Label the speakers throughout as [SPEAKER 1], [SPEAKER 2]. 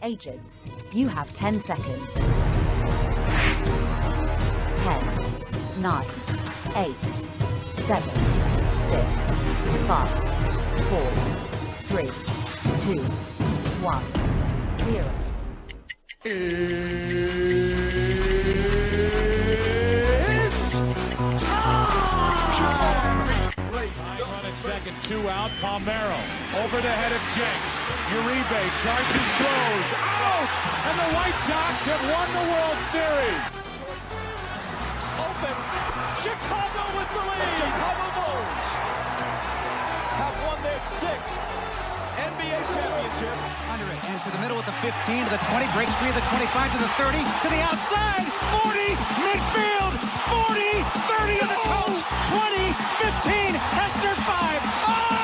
[SPEAKER 1] agents. You have 10 seconds. 10, 9, 8, 7, 6, 5, 4, 3, 2, 1, 0.
[SPEAKER 2] Second, 2 out, Palmero over the head of Jenks. Uribe charges, throws, out! And the White Sox have won the World Series. Open, Chicago with the lead. Chicago Bulls have won their 6th NBA championship.
[SPEAKER 3] Under it, and to the middle with the 15, to the 20, breaks free of the 25, to the 30, to the outside, 40, midfield, 40, 30 to the coast, 20, 15, Hester 5,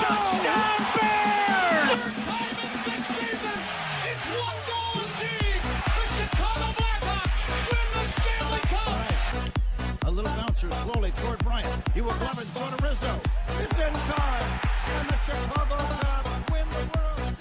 [SPEAKER 3] touchdown Bears!
[SPEAKER 2] Time in 6 seasons, it's one goal achieved. The Chicago Blackhawks win the Stanley Cup. A little bouncer slowly toward Bryant. He will glove it toward Rizzo. It's in time, and the Chicago Cubs win the World Series.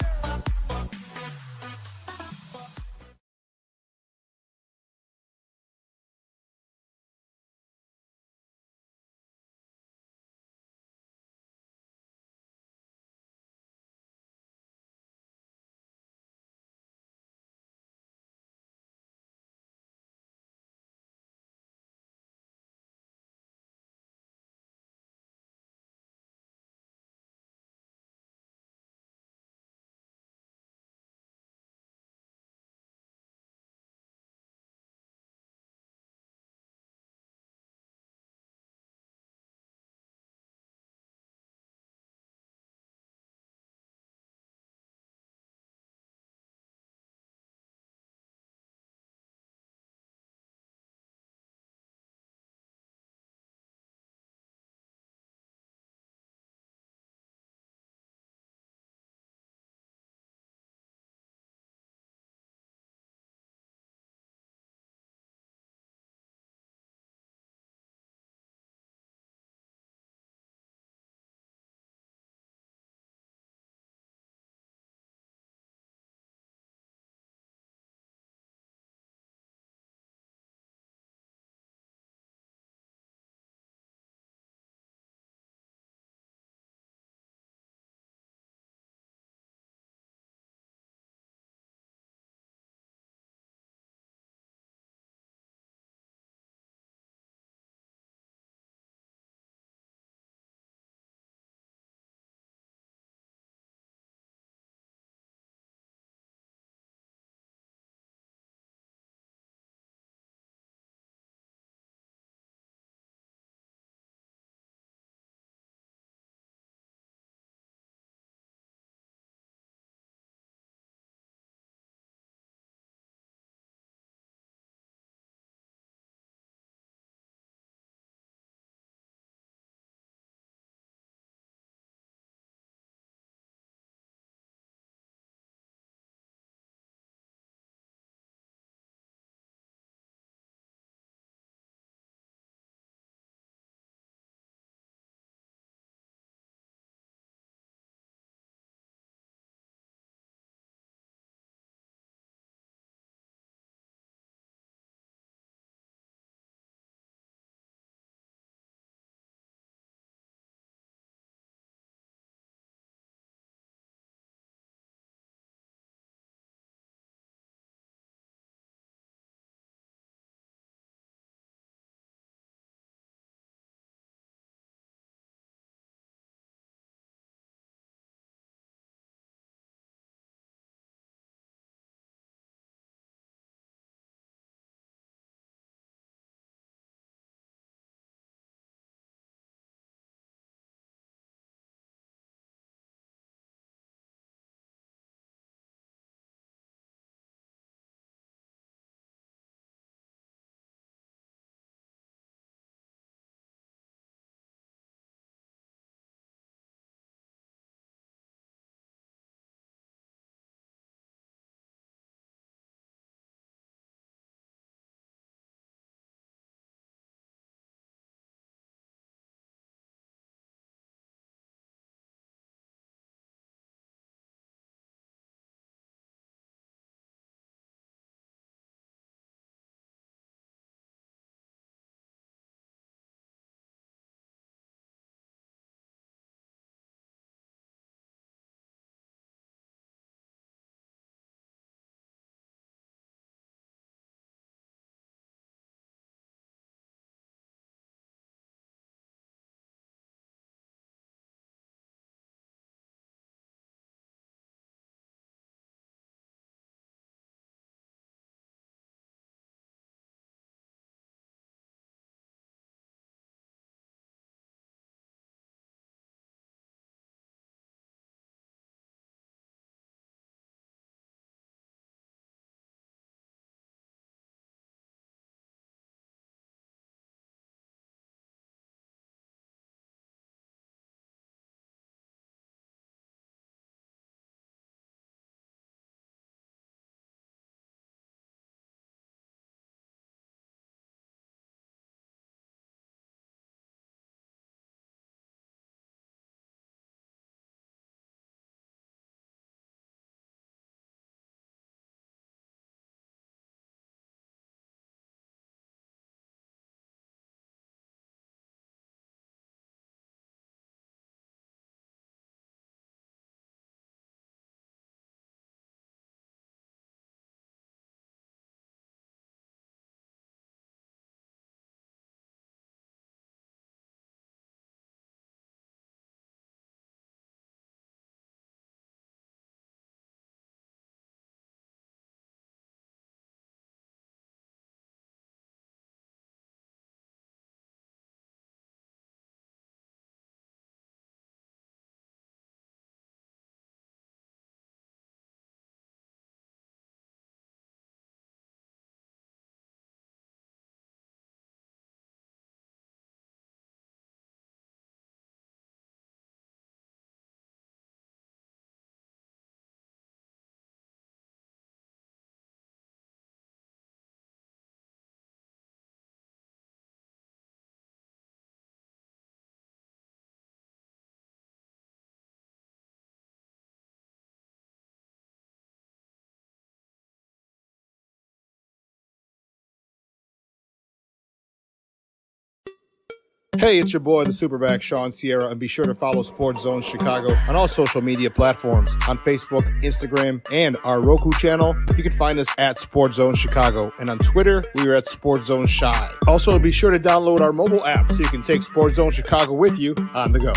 [SPEAKER 4] Hey, it's your boy, the SuperBack, Shawn Sierra, and be sure to follow Sports Zone Chicago on all social media platforms, on Facebook, Instagram, and our Roku channel. You can find us at Sports Zone Chicago, and on Twitter, we are at Sports Zone Shy. Also, be sure to download our mobile app so you can take Sports Zone Chicago with you on the go.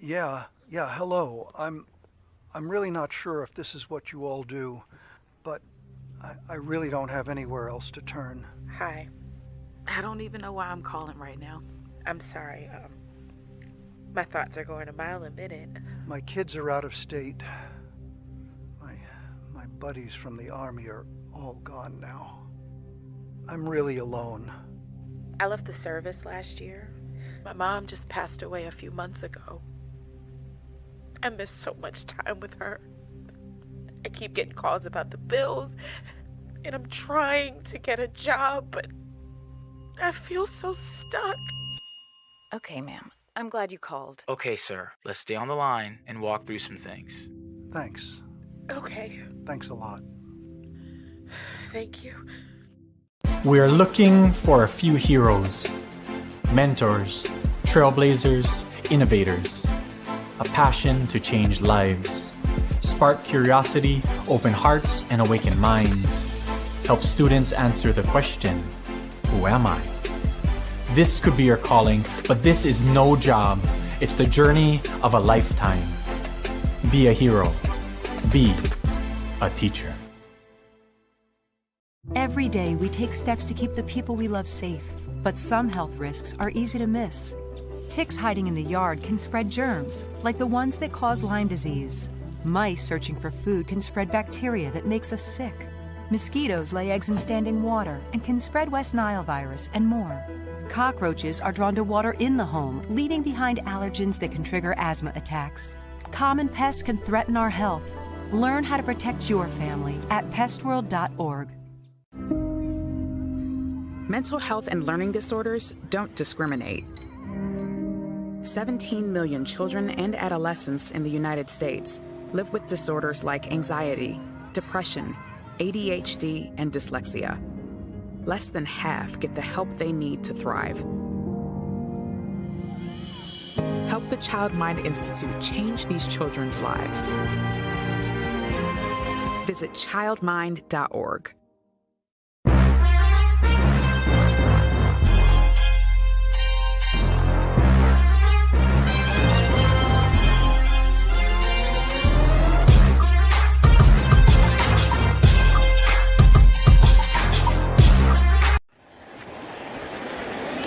[SPEAKER 5] Yeah, hello. I'm really not sure if this is what you all do, but I really don't have anywhere else to turn.
[SPEAKER 6] Hi. I don't even know why I'm calling right now. I'm sorry. My thoughts are going a mile a minute.
[SPEAKER 5] My kids are out of state. My buddies from the army are all gone now. I'm really alone.
[SPEAKER 6] I left the service last year. My mom just passed away a few months ago. I miss so much time with her. I keep getting calls about the bills, and I'm trying to get a job, but I feel so stuck.
[SPEAKER 7] Okay, ma'am. I'm glad you called.
[SPEAKER 8] Okay, sir. Let's stay on the line and walk through some things.
[SPEAKER 5] Thanks.
[SPEAKER 6] Okay.
[SPEAKER 5] Thanks a lot.
[SPEAKER 6] Thank you.
[SPEAKER 9] We're looking for a few heroes, mentors, trailblazers, innovators. A passion to change lives, spark curiosity, open hearts, and awaken minds. Help students answer the question, who am I? This could be your calling, but this is no job. It's the journey of a lifetime. Be a hero. Be a teacher.
[SPEAKER 10] Every day we take steps to keep the people we love safe, but some health risks are easy to miss. Ticks hiding in the yard can spread germs, like the ones that cause Lyme disease. Mice searching for food can spread bacteria that makes us sick. Mosquitoes lay eggs in standing water and can spread West Nile virus and more. Cockroaches are drawn to water in the home, leaving behind allergens that can trigger asthma attacks. Common pests can threaten our health. Learn how to protect your family at pestworld.org.
[SPEAKER 11] Mental health and learning disorders don't discriminate. 17 million children and adolescents in the United States live with disorders like anxiety, depression, ADHD, and dyslexia. Less than half get the help they need to thrive. Help the Child Mind Institute change these children's lives. Visit childmind.org.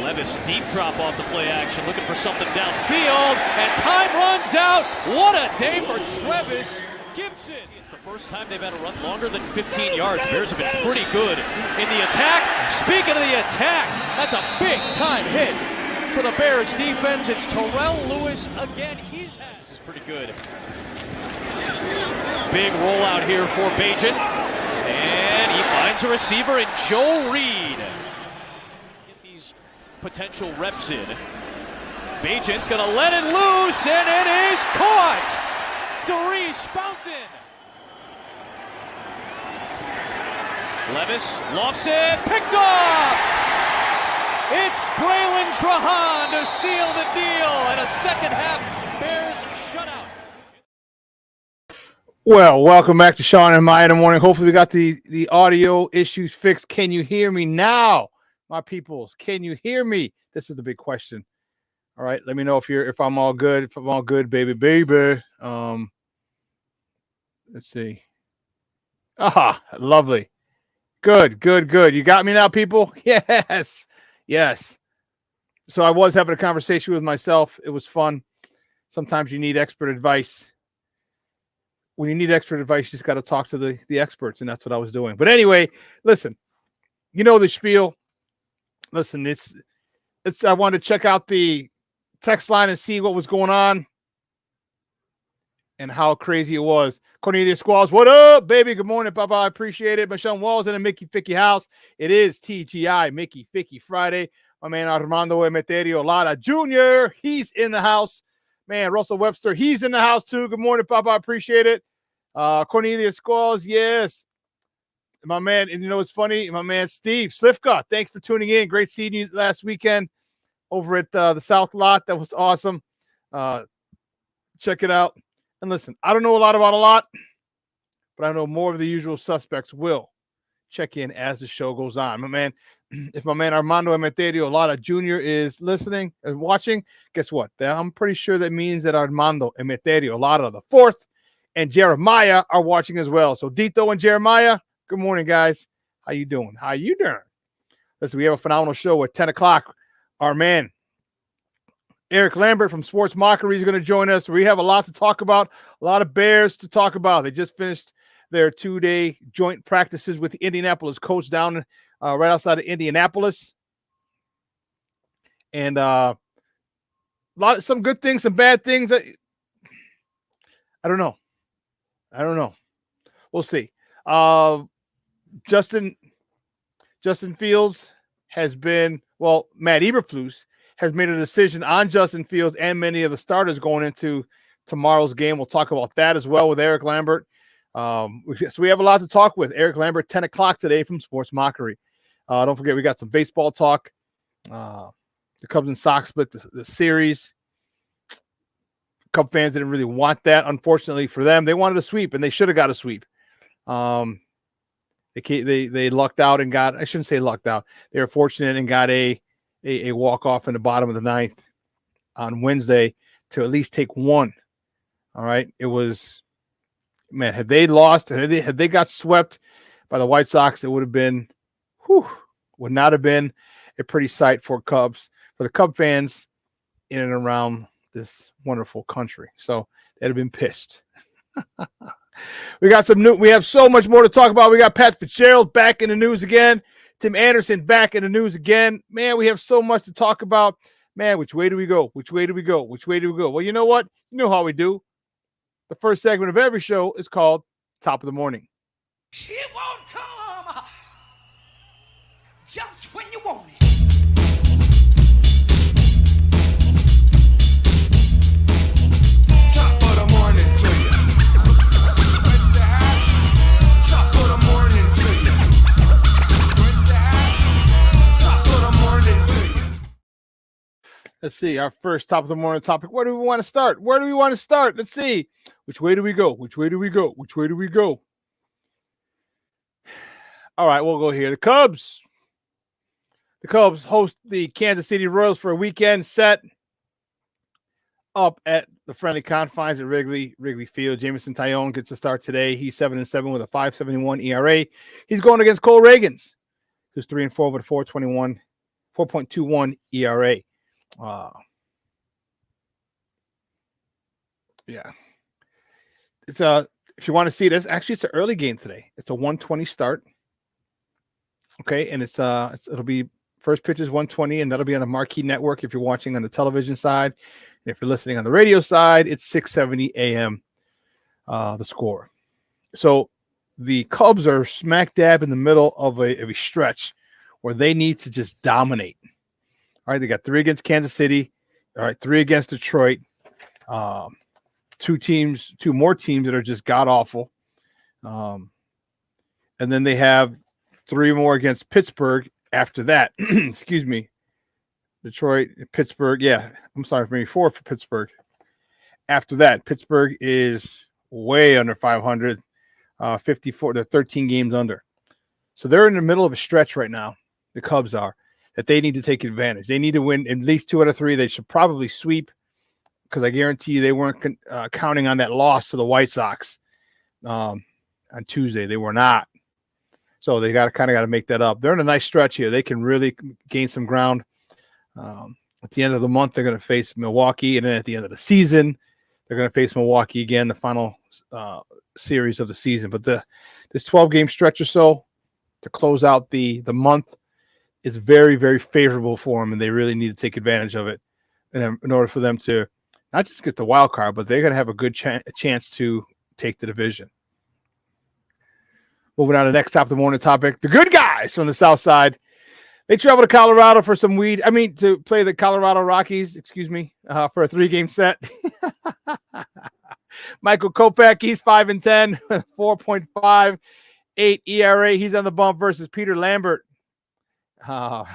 [SPEAKER 2] Levis, deep drop off the play action, looking for something downfield, and time runs out. What a day for Travis Gibson. It's the first time they've had a run longer than 15 yards. Bears have been pretty good in the attack. Speaking of the attack, that's a big-time hit for the Bears defense. It's Terrell Lewis again. This is pretty good. Big rollout here for Bajan, and he finds a receiver in Joe Reed. Potential reps in. Bajan's going to let it loose, and it is caught! Darius Fountain. Levis lofts it, picked off! It's Braylon Trahan to seal the deal, and a second half Bears shutout.
[SPEAKER 4] Well, welcome back to Shawn and Maya in the morning. Hopefully we got the audio issues fixed. Can you hear me now? My peoples, can you hear me? This is the big question. All right, let me know if I'm all good. If I'm all good, baby. Let's see. Aha, lovely. Good. You got me now, people? Yes. So I was having a conversation with myself. It was fun. Sometimes you need expert advice. When you need expert advice, you just got to talk to the experts, and that's what I was doing. But anyway, listen, you know the spiel. Listen, it's. I wanted to check out the text line and see what was going on and how crazy it was. Cornelius Squalls, what up, baby? Good morning, Papa. I appreciate it. Michelle Walls in the Mickey Ficky house. It is TGI Mickey Ficky Friday. My man Armando Emeterio Lara Jr., he's in the house. Man, Russell Webster, he's in the house too. Good morning, Papa. I appreciate it. Cornelius Squalls, yes. My man, and you know what's funny? My man Steve Slifka, thanks for tuning in. Great seeing you last weekend over at the South Lot. That was awesome. Check it out. And listen, I don't know a lot about a lot, but I know more of the usual suspects will check in as the show goes on. My man, if my man Armando Emeterio Lara Jr. is listening and watching, guess what? I'm pretty sure that means that Armando Emeterio Lara the fourth and Jeremiah are watching as well. So Dito and Jeremiah, good morning, guys. How you doing? How you doing? Listen, we have a phenomenal show at 10 o'clock. Our man, Eric Lambert from Sports Mockery is going to join us. We have a lot to talk about, a lot of Bears to talk about. They just finished their 2-day joint practices with the Indianapolis Colts down right outside of Indianapolis. And some good things, some bad things. I don't know. We'll see. Justin Fields has been, Matt Eberflus has made a decision on Justin Fields and many of the starters going into tomorrow's game. We'll talk about that as well with Eric Lambert. So we have a lot to talk with. Eric Lambert, 10 o'clock today from Sports Mockery. Don't forget, we got some baseball talk. The Cubs and Sox split the series. Cub fans didn't really want that, unfortunately for them. They wanted a sweep, and they should have got a sweep. They lucked out and got, I shouldn't say lucked out. They were fortunate and got a walk-off in the bottom of the ninth on Wednesday to at least take one. All right. It was, man, had they lost, had they got swept by the White Sox, it would not have been a pretty sight for the Cub fans in and around this wonderful country. So they'd have been pissed. We have so much more to talk about. We got Pat Fitzgerald back in the news again. Tim Anderson back in the news again. Man, we have so much to talk about. Man, which way do we go? Which way do we go? Which way do we go? Well, you know what? You know how we do. The first segment of every show is called Top of the Morning.
[SPEAKER 2] It won't come just when you want it. Top of the morning to you. Top of the morning to you. Top of the morning to you.
[SPEAKER 4] Let's see, our first top of the morning topic. Where do we want to start? Let's see. Which way do we go? Which way do we go? All right, we'll go here. The Cubs host the Kansas City Royals for a weekend set up at the friendly confines at Wrigley Field. Jameson Taillon gets a start today. He's 7-7 with a 5.71 ERA. He's going against Cole Reagans, who's 3-4 with a 4.21 ERA. Yeah. It's if you want to see this, actually it's an early game today. It's a 1:20 start. Okay, and it'll be first pitch is 1:20, and that'll be on the Marquee Network if you're watching on the television side. And if you're listening on the radio side, it's 6:70 a.m. The score. So the Cubs are smack dab in the middle of a stretch where they need to just dominate. All right, they got 3 against Kansas City. All right, 3 against Detroit. 2 more teams that are just god awful. And then they have 3 more against Pittsburgh after that. Excuse me. Detroit, Pittsburgh. Yeah, I'm sorry, maybe 4 for Pittsburgh. After that, Pittsburgh is way under 500, 54. They're 13 games under. So they're in the middle of a stretch right now. The Cubs are. That they need to take advantage. They need to win at least 2 out of 3. They should probably sweep, because I guarantee you they weren't counting on that loss to the White Sox on Tuesday. They were not. So they got to make that up. They're in a nice stretch here. They can really gain some ground. At the end of the month, they're going to face Milwaukee, and then at the end of the season, they're going to face Milwaukee again, the final series of the season. But this 12-game stretch or so to close out the month is very, very favorable for them, and they really need to take advantage of it in order for them to not just get the wild card, but they're going to have a good chance to take the division. Moving on to the next top of the morning topic, the good guys from the South Side. They travel to Colorado for some weed. To play the Colorado Rockies, for a 3-game set. Michael Kopech, he's 5-10, 4.58 ERA. He's on the bump versus Peter Lambert. I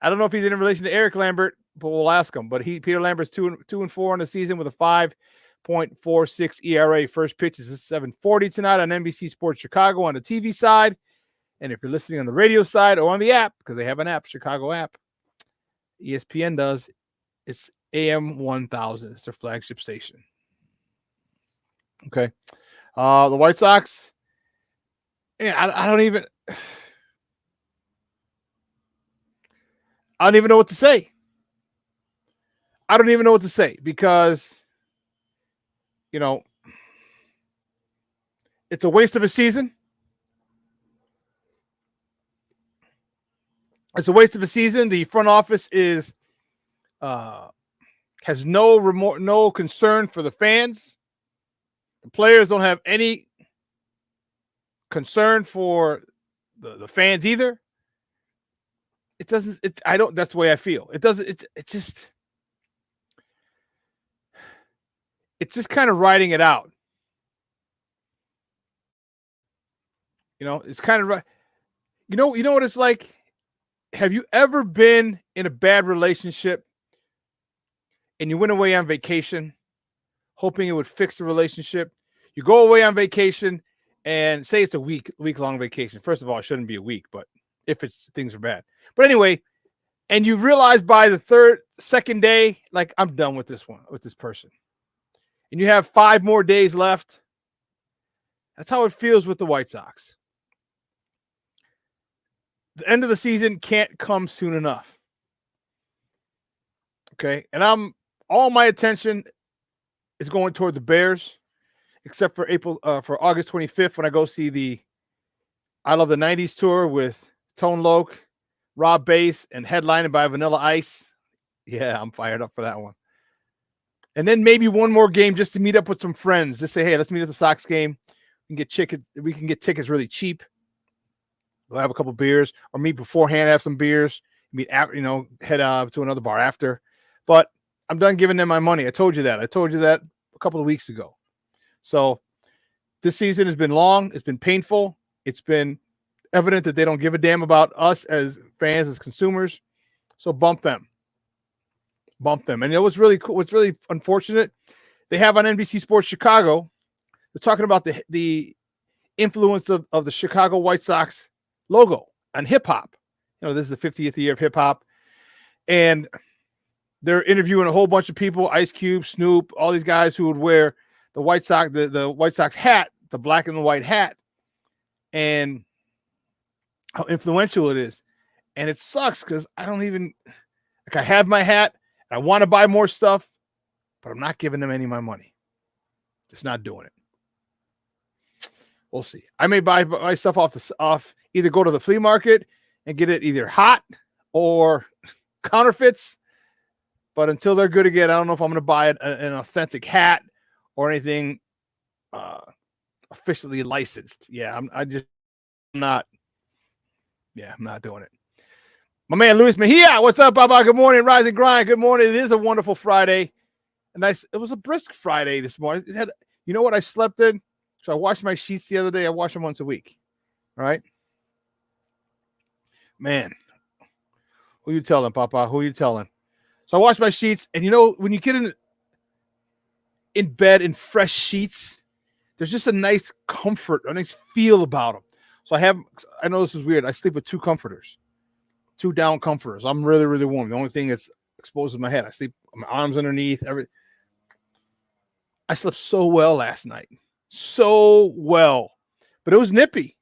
[SPEAKER 4] don't know if he's in relation to Eric Lambert, but we'll ask him. But Peter Lambert's 2-4 on the season with a 5.46 ERA. First pitch is at 7:40 tonight on NBC Sports Chicago on the TV side. And if you're listening on the radio side or on the app, because they have an app, Chicago app, ESPN does, it's AM 1000. It's their flagship station. Okay. The White Sox, I don't even know what to say. I don't even know what to say because, it's a waste of a season. It's a waste of a season. The front office has no concern for the fans. The players don't have any concern for the fans either. That's the way I feel. It's just kind of writing it out. It's kind of right. You know what it's like? Have you ever been in a bad relationship and you went away on vacation hoping it would fix the relationship? You go away on vacation and say it's a week-long vacation. First of all, it shouldn't be a week, but if things are bad. But anyway, and you realize by the second day, like, I'm done with this person. And you have 5 more days left. That's how it feels with the White Sox. The end of the season can't come soon enough. Okay. And all my attention is going toward the Bears, except for for August 25th when I go see the I Love the 90s tour with Tone Loc, Rob Bass, and headlined by Vanilla Ice. Yeah, I'm fired up for that one. And then maybe one more game just to meet up with some friends. Just say, hey, let's meet at the Sox game. We can get tickets really cheap. We'll have a couple beers, or meet beforehand, have some beers, meet after, head to another bar after. But I'm done giving them my money. I told you that a couple of weeks ago. So this season has been long. It's been painful. It's been evident that they don't give a damn about us as fans, as consumers. So bump them. And it was really cool. What's really unfortunate, they have on NBC Sports Chicago, they're talking about the influence of the Chicago White Sox logo on hip hop. This is the 50th year of hip hop. And they're interviewing a whole bunch of people, Ice Cube, Snoop, all these guys who would wear the White Sox, the White Sox hat, the black and the white hat, and how influential it is. And it sucks because I have my hat. I want to buy more stuff, but I'm not giving them any of my money. Just not doing it. We'll see. I may buy my stuff off either go to the flea market and get it either hot or counterfeits. But until they're good again, I don't know if I'm going to buy an authentic hat or anything officially licensed. Yeah, I'm not doing it. My man, Luis Mejia. What's up, Baba? Good morning. Rise and grind. Good morning. It is a wonderful Friday. It was a brisk Friday this morning. You know what I slept in? So I washed my sheets the other day. I wash them once a week. All right. Man, who you telling, Papa? Who you telling? So I washed my sheets, and when you get in bed in fresh sheets, there's just a nice comfort, a nice feel about them. So I know this is weird. I sleep with 2 comforters, 2 down comforters. I'm really, really warm. The only thing that's exposed is my head. I sleep, my arms underneath, everything. I slept so well last night. So well. But it was nippy.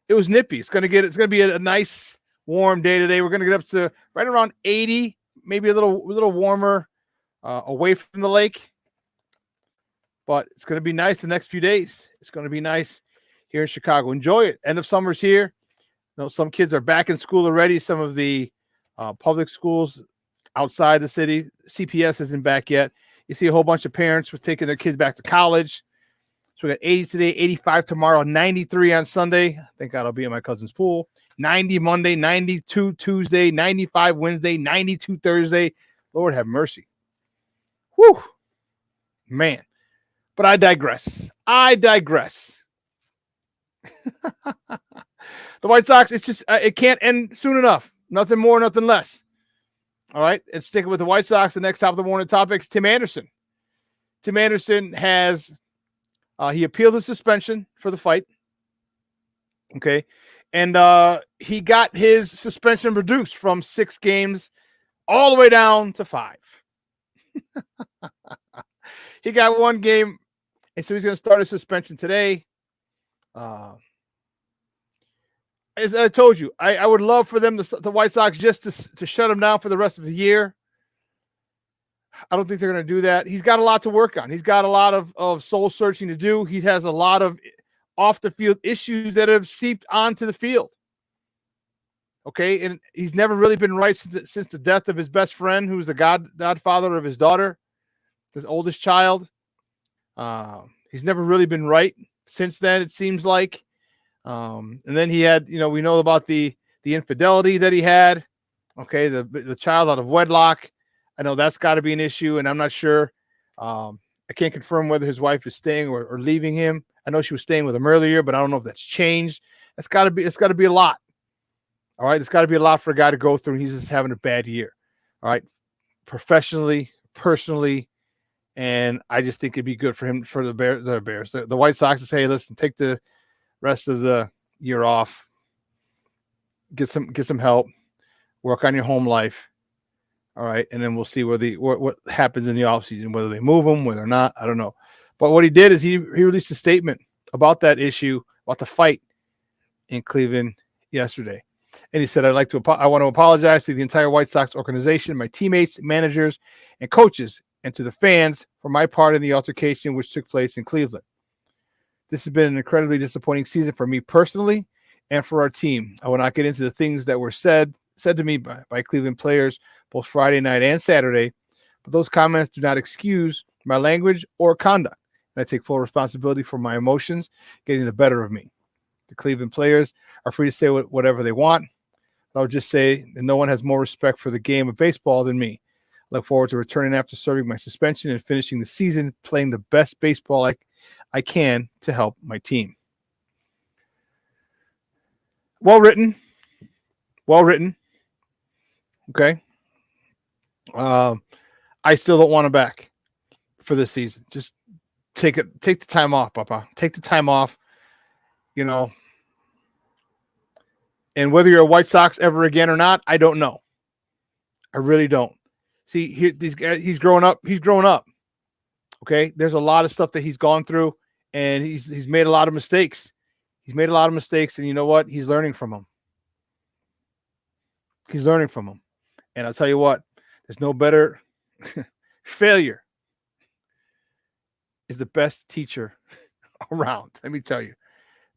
[SPEAKER 4] It's gonna be a nice warm day today. We're gonna get up to right around 80, maybe a little warmer away from the lake. But it's gonna be nice the next few days. It's gonna be nice here in Chicago. Enjoy it. End of summer's here. Some kids are back in school already. Some of the public schools outside the city, CPS isn't back yet. You see a whole bunch of parents were taking their kids back to college. So we got 80 today, 85 tomorrow, 93 on Sunday. Thank God I'll be in my cousin's pool. 90 Monday, 92 Tuesday, 95 Wednesday, 92 Thursday. Lord have mercy. Whew, man. But I digress. The White Sox, it's just, it can't end soon enough. Nothing more, nothing less. All right. And sticking with the White Sox, the next top of the morning topic is Tim Anderson. Tim Anderson has, he appealed his suspension for the fight. Okay. And he got his suspension reduced from 6 games all the way down to 5. He got 1 game, and so he's going to start his suspension today. As I told you, I would love for them, the White Sox, just to shut him down for the rest of the year. I don't think they're going to do that. He's got a lot to work on. He's got a lot of soul searching to do. He has a lot of off the field issues that have seeped onto the field. Okay, and he's never really been right since the death of his best friend, who's the godfather of his daughter, his oldest child. He's never really been right since then, it seems like. And then he had, we know about the infidelity that he had. Okay, the child out of wedlock. I know that's got to be an issue, and I'm not sure. I can't confirm whether his wife is staying or leaving him. I know she was staying with him earlier, but I don't know if that's changed. It's got to be a lot. All right, it's got to be a lot for a guy to go through. And he's just having a bad year. All right, professionally, personally, and I just think it'd be good for him, for the Bears, the White Sox, to say, hey, listen, take the rest of the year off, get some help, work on your home life. All right, and then we'll see what happens in the offseason, whether they move him, whether or not, I don't know. But what he did is he released a statement about that issue, about the fight in Cleveland yesterday. And he said, I want to apologize to the entire White Sox organization, my teammates, managers, and coaches, and to the fans for my part in the altercation which took place in Cleveland. This has been an incredibly disappointing season for me personally and for our team. I will not get into the things that were said to me by Cleveland players both Friday night and Saturday, but those comments do not excuse my language or conduct. And I take full responsibility for my emotions getting the better of me. The Cleveland players are free to say whatever they want. I would just say that no one has more respect for the game of baseball than me. I look forward to returning after serving my suspension and finishing the season playing the best baseball I can to help my team. Well written. Okay. I still don't want him back for this season. Just take the time off, Papa. Take the time off. And whether you're a White Sox ever again or not, I don't know. I really don't. See, these guys, he's growing up. Okay, there's a lot of stuff that he's gone through, and he's made a lot of mistakes. And you know what? He's learning from them. And I'll tell you what, there's no better failure is the best teacher around. Let me tell you,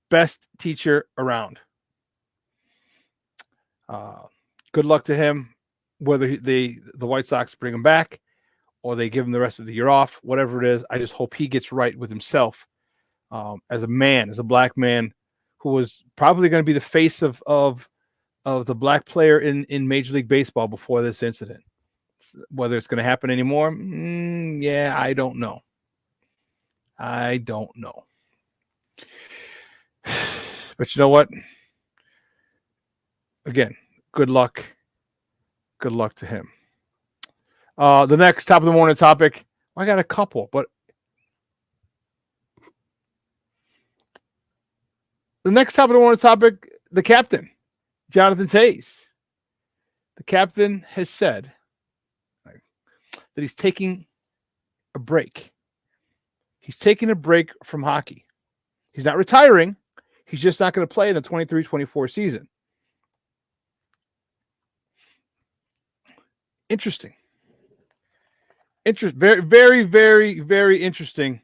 [SPEAKER 4] best teacher around. Good luck to him, whether the White Sox bring him back or they give him the rest of the year off, whatever it is. I just hope he gets right with himself as a man, as a black man who was probably going to be the face of the black player in Major League Baseball before this incident. Whether it's going to happen anymore, yeah, I don't know. But you know what? Again, good luck. Good luck to him. The next top of the morning topic, I got a couple, but the next top of the morning topic, the captain, Jonathan Toews. The captain has said that he's taking a break. He's taking a break from hockey. He's not retiring. He's just not going to play in the 23-24 season. Interesting. Very, very, very, very interesting.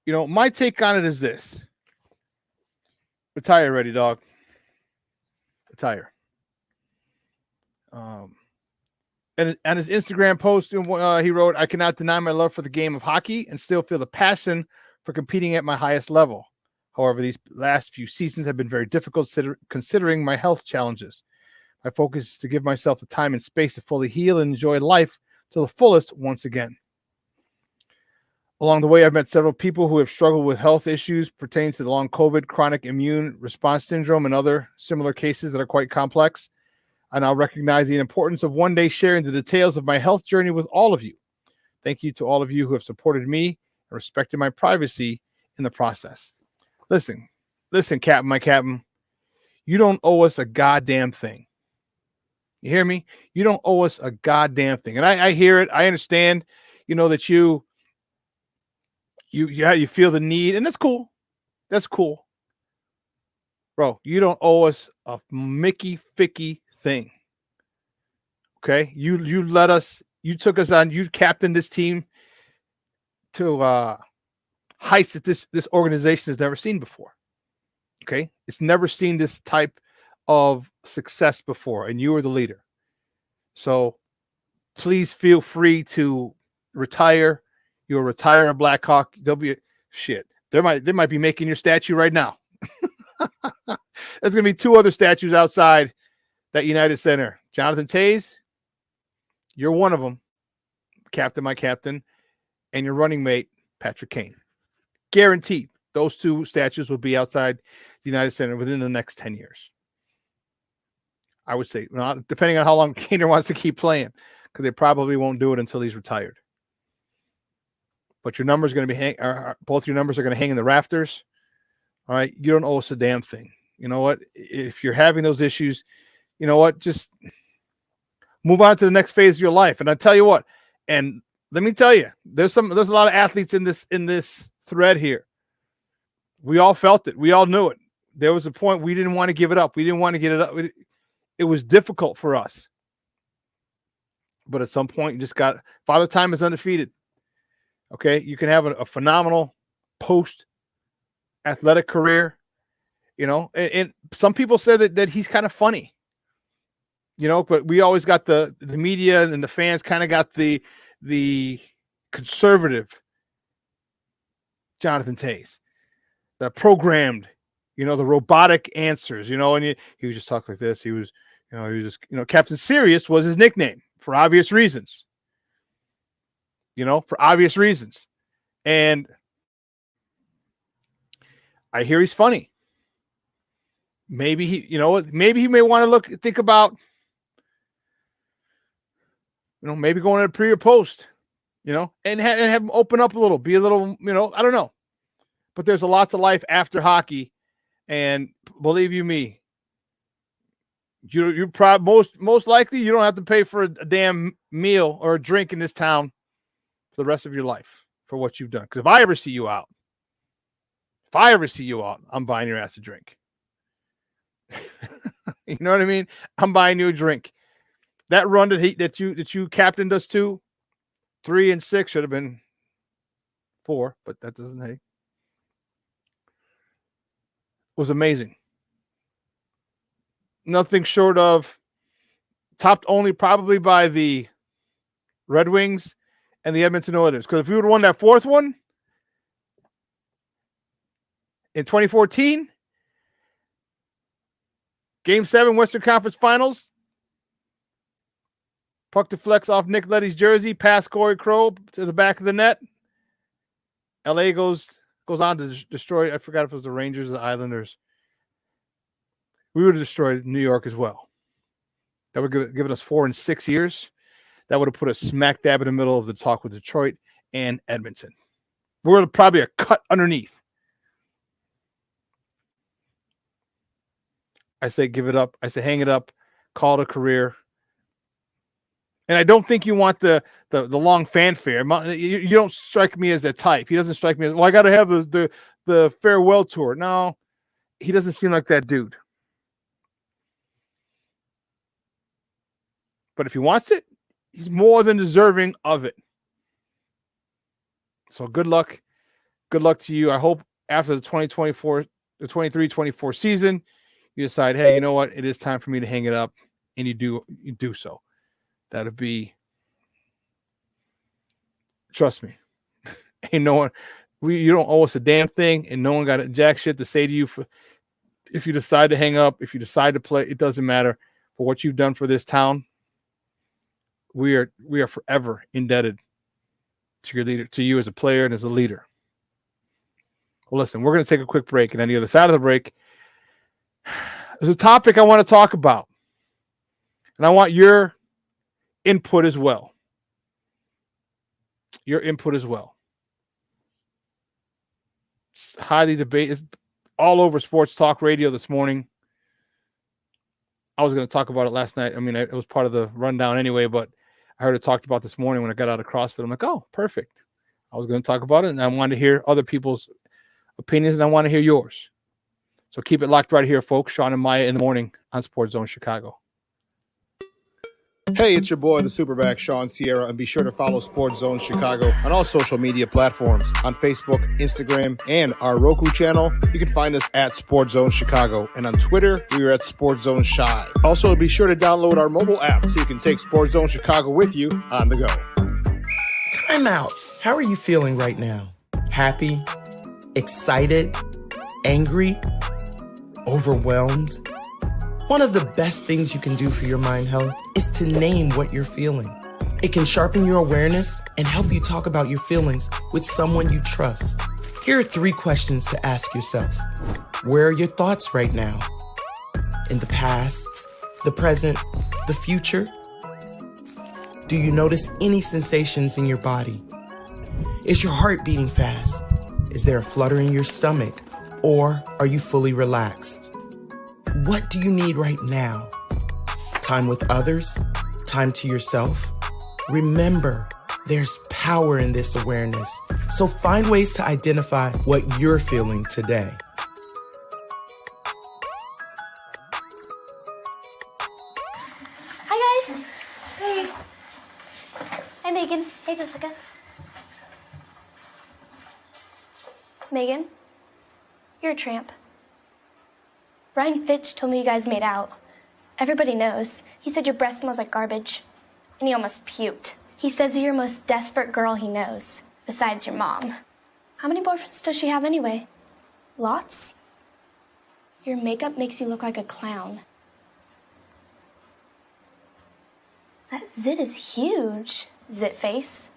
[SPEAKER 4] My take on it is this. Retire already, dog. Retire. And on his Instagram post, he wrote, I cannot deny my love for the game of hockey and still feel the passion for competing at my highest level. However, these last few seasons have been very difficult considering my health challenges. My focus is to give myself the time and space to fully heal and enjoy life to the fullest once again. Along the way, I've met several people who have struggled with health issues pertaining to the long COVID, chronic immune response syndrome, and other similar cases that are quite complex. I now recognize the importance of one day sharing the details of my health journey with all of you. Thank you to all of you who have supported me and respected my privacy in the process. Listen, Captain, my Captain, you don't owe us a goddamn thing. You hear me? You don't owe us a goddamn thing. And I hear it. I understand, that you feel the need, and that's cool. That's cool. Bro, you don't owe us a Mickey Ficky thing. Okay? You took us on, you captained this team to heights that this organization has never seen before. Okay? It's never seen this type of success before, and you were the leader. So please feel free to retire. You'll retire a Blackhawk. They'll be shit. They might be making your statue right now. There's gonna be 2 other statues outside that United Center. Jonathan Toews, you're one of them, Captain, my Captain, and your running mate, Patrick Kane. Guaranteed, those 2 statues will be outside the United Center within the next 10 years. I would say, depending on how long Kaner wants to keep playing, because they probably won't do it until he's retired. But your numbers are going to be both your numbers are going to hang in the rafters. All right, you don't owe us a damn thing. You know what? If you're having those issues, you know what? Just move on to the next phase of your life. And I tell you what, and let me tell you, there's a lot of athletes in this thread here. We all felt it. We all knew it. There was a point we didn't want to give it up. We didn't want to get it up. It was difficult for us. But at some point, you just got Father Time is undefeated. Okay, you can have a phenomenal post-athletic career, and some people said that he's kind of funny, but we always got the media and the fans kind of got the conservative Jonathan Toews, the programmed, the robotic answers, and he would just talk like this. He was Captain Serious was his nickname for obvious reasons. For obvious reasons. And I hear he's funny. Maybe maybe he may want to think about, maybe going to a pre or post, and have him open up a little, be a little, I don't know. But there's a lot to life after hockey. And believe you me, you're probably most likely you don't have to pay for a damn meal or a drink in this town for the rest of your life for what you've done. Because if I ever see you out, I'm buying your ass a drink. You know what I mean? I'm buying you a drink. That run that you captained us to, 3 and 6 should have been 4, but that doesn't. Hey, was amazing. Nothing short of topped only probably by the Red Wings and the Edmonton Oilers. Because if we would have won that 4th one in 2014, Game 7 Western Conference Finals, puck deflects off Nick Leddy's jersey, past Corey Crow to the back of the net. LA goes on to destroy, I forgot if it was the Rangers or the Islanders. We would have destroyed New York as well. That would have given us 4 and 6 years. That would have put us smack dab in the middle of the talk with Detroit and Edmonton. We're probably a cut underneath. I say give it up. I say hang it up. Call it a career. And I don't think you want the long fanfare. You don't strike me as that type. He doesn't strike me as, well, I got to have the farewell tour. No, he doesn't seem like that dude. But if he wants it, he's more than deserving of it. So good luck. Good luck to you. I hope after the 23-24 season, you decide, hey, you know what? It is time for me to hang it up. And you do so. That would be, trust me, ain't no one, you don't owe us a damn thing, and no one got jack shit to say to you for if you decide to hang up, if you decide to play, it doesn't matter for what you've done for this town. we are forever indebted to your leader, to you as a player and as a leader. Well, listen, we're going to take a quick break, and on the other side of the break, there's a topic I want to talk about, and I want your input as well. Your input as well. It's highly debated. It's all over sports talk radio this morning. I was going to talk about it last night. I mean, it was part of the rundown anyway, but I heard it talked about this morning when I got out of CrossFit. I'm like, oh, perfect. I was going to talk about it, and I wanted to hear other people's opinions, and I want to hear yours. So keep it locked right here, folks. Shawn and Maya in the morning on Sports Zone Chicago.
[SPEAKER 12] Hey, it's your boy, the SuperBack, Shawn Sierra, and be sure to follow Sports Zone Chicago on all social media platforms, on Facebook, Instagram, and our Roku channel. You can find us at Sports Zone Chicago, and on Twitter, we are at Sports Zone Shy. Also, be sure to download our mobile app so you can take Sports Zone Chicago with you on the go.
[SPEAKER 13] Time out. How are you feeling right now? Happy? Excited? Angry? Overwhelmed? One of the best things you can do for your mind health is to name what you're feeling. It can sharpen your awareness and help you talk about your feelings with someone you trust. Here are 3 questions to ask yourself. Where are your thoughts right now? In the past, the present, the future? Do you notice any sensations in your body? Is your heart beating fast? Is there a flutter in your stomach? Or are you fully relaxed? What do you need right now? Time with others? Time to yourself? Remember, there's power in this awareness. So find ways to identify what you're feeling today.
[SPEAKER 14] Hi, guys. Hey. Hi, Megan. Hey, Jessica. Megan, you're a tramp. Ryan Fitch told me you guys made out. Everybody knows. He said your breath smells like garbage. And he almost puked. He says you're the most desperate girl he knows, besides your mom. How many boyfriends does she have anyway? Lots? Your makeup makes you look like a clown. That zit is huge, zit face.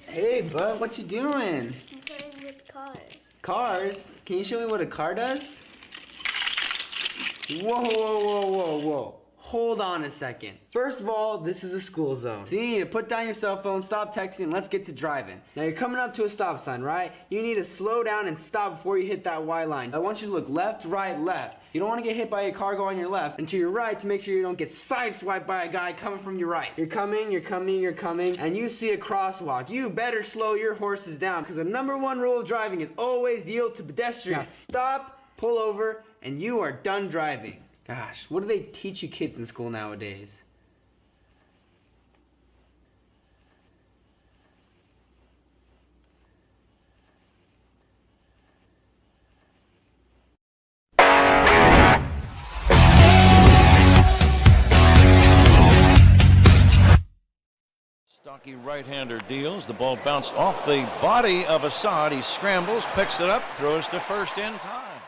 [SPEAKER 15] Hey, bud, what you doing?
[SPEAKER 14] I'm playing with cars.
[SPEAKER 15] Cars? Can you show me what a car does? Whoa, whoa, whoa, whoa, whoa. Hold on a second. First of all, this is a school zone. So you need to put down your cell phone, stop texting, and let's get to driving. Now you're coming up to a stop sign, right? You need to slow down and stop before you hit that Y line. I want you to look left, right, left. You don't want to get hit by a car going on your left, and to your right to make sure you don't get sideswiped by a guy coming from your right. You're coming, and you see a crosswalk. You better slow your horses down, because the #1 rule of driving is always yield to pedestrians. Now stop, pull over, and you are done driving. Gosh, what do they teach you kids in school nowadays?
[SPEAKER 16] Stocky right-hander deals. The ball bounced off the body of Assad. He scrambles, picks it up, throws to first in time.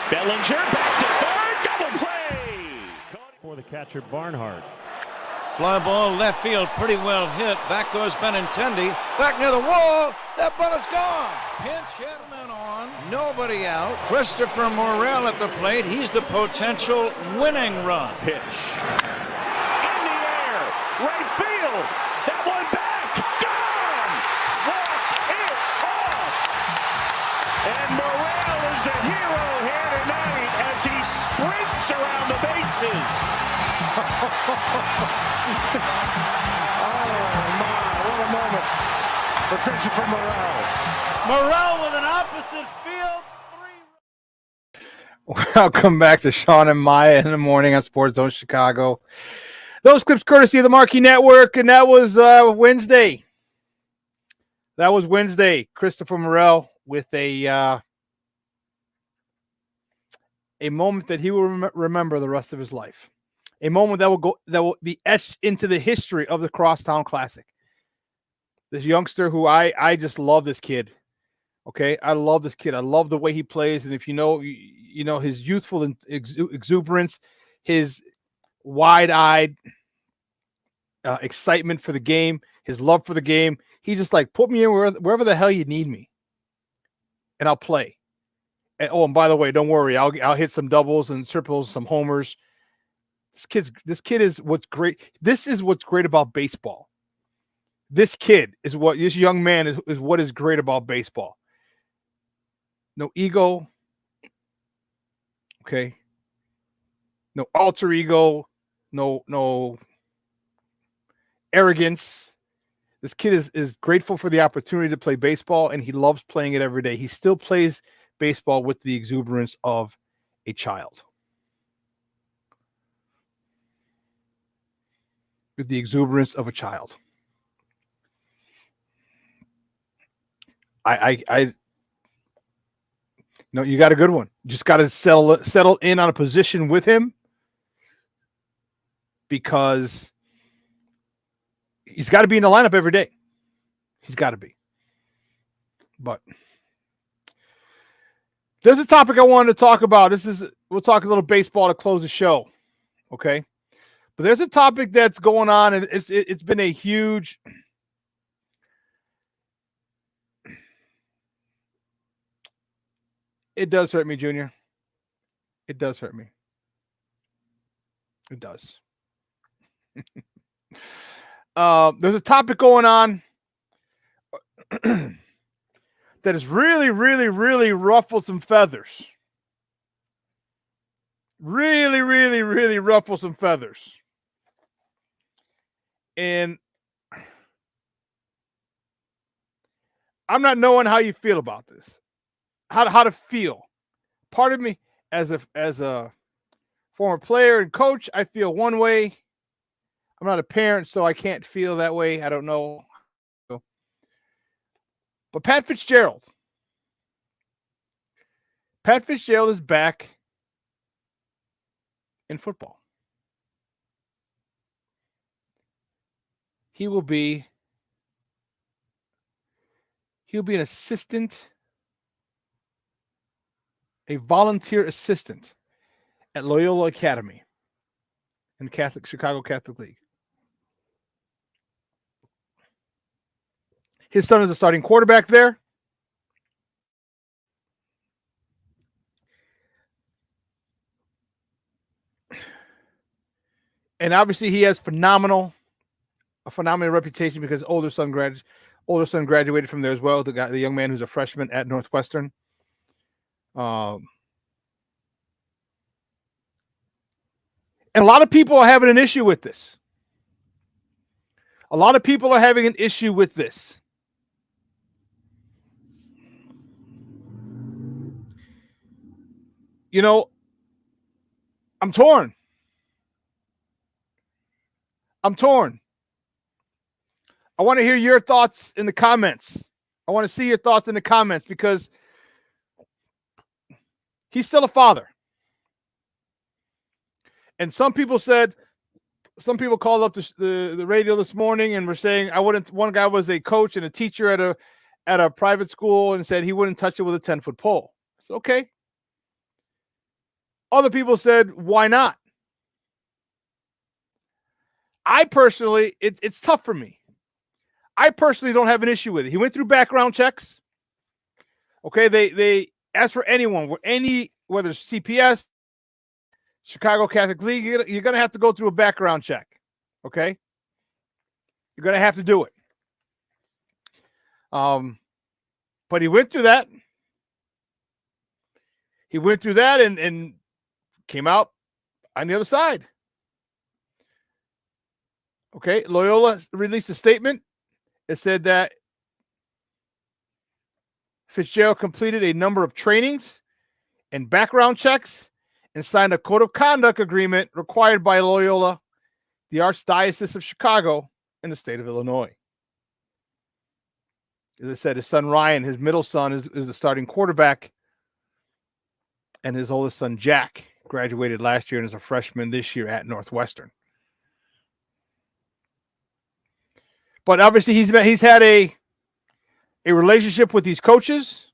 [SPEAKER 2] Bellinger back to third, double play!
[SPEAKER 17] For the catcher, Barnhart.
[SPEAKER 16] Fly ball left field, pretty well hit. Back goes Benintendi. Back near the wall. That ball is gone. Pinch hit and then on. Nobody out. Christopher Morel at the plate. He's the potential winning run.
[SPEAKER 2] Pitch. In the air. Right field. That one back. Gone! Walk it off. And Morel is the hero here tonight as he sprints around the bases. Oh, my, what a moment for Christopher Morel.
[SPEAKER 16] Morel with an opposite field.
[SPEAKER 4] Welcome back to Shawn and Maya in the morning on Sports Zone Chicago. Those clips courtesy of the Marquee Network, and that was Wednesday. That was Wednesday. Christopher Morel with a a moment that he will remember the rest of his life. A moment that will be etched into the history of the Crosstown Classic. This youngster who I just love this kid. Okay, I love this kid. I love the way he plays, and if you know his youthful exuberance, his wide-eyed excitement for the game, his love for the game. He just like, put me in wherever the hell you need me, and I'll play. And by the way, don't worry, I'll hit some doubles and triples, some homers. This kid is what's great. This is what's great about baseball. This young man is what is great about baseball. No ego. Okay. No alter ego. No arrogance. This kid is grateful for the opportunity to play baseball, and he loves playing it every day. He still plays baseball with the exuberance of a child. With the exuberance of a child. No, you got a good one. You just got to settle in on a position with him, because he's got to be in the lineup every day. He's got to be. But there's a topic I wanted to talk about. We'll talk a little baseball to close the show, okay? But there's a topic that's going on, and it's been a huge. It does hurt me, Junior. It does hurt me. It does. There's a topic going on that has really, really, really ruffled some feathers. Really, really, really ruffled some feathers. And I'm not knowing how you feel about this. How to feel. Part of me, as a former player and coach, I feel one way. I'm not a parent, so I can't feel that way. I don't know. But Pat Fitzgerald is back in football. He'll be an assistant, a volunteer assistant at Loyola Academy in Chicago Catholic League. His son is a starting quarterback there. And obviously he has a phenomenal reputation because older son graduated from there as well. The young man who's a freshman at Northwestern. And a lot of people are having an issue with this. You know, I'm torn. I want to hear your thoughts in the comments. I want to see your thoughts in the comments because he's still a father. And some people called up the radio this morning and were saying one guy was a coach and a teacher at a private school and said he wouldn't touch it with a 10-foot pole. I said, okay. Other people said, why not? I personally, it's tough for me. I personally don't have an issue with it. He went through background checks. Okay, they ask for anyone, whether it's CPS, Chicago Catholic League, you're going to have to go through a background check. Okay? You're going to have to do it. But he went through that. And came out on the other side. Okay, Loyola released a statement. It said that Fitzgerald completed a number of trainings and background checks and signed a code of conduct agreement required by Loyola, the Archdiocese of Chicago, in the state of Illinois. As I said, his son Ryan, his middle son, is the starting quarterback And his oldest son, Jack, graduated last year and is a freshman this year at Northwestern. But obviously he's had a relationship with these coaches.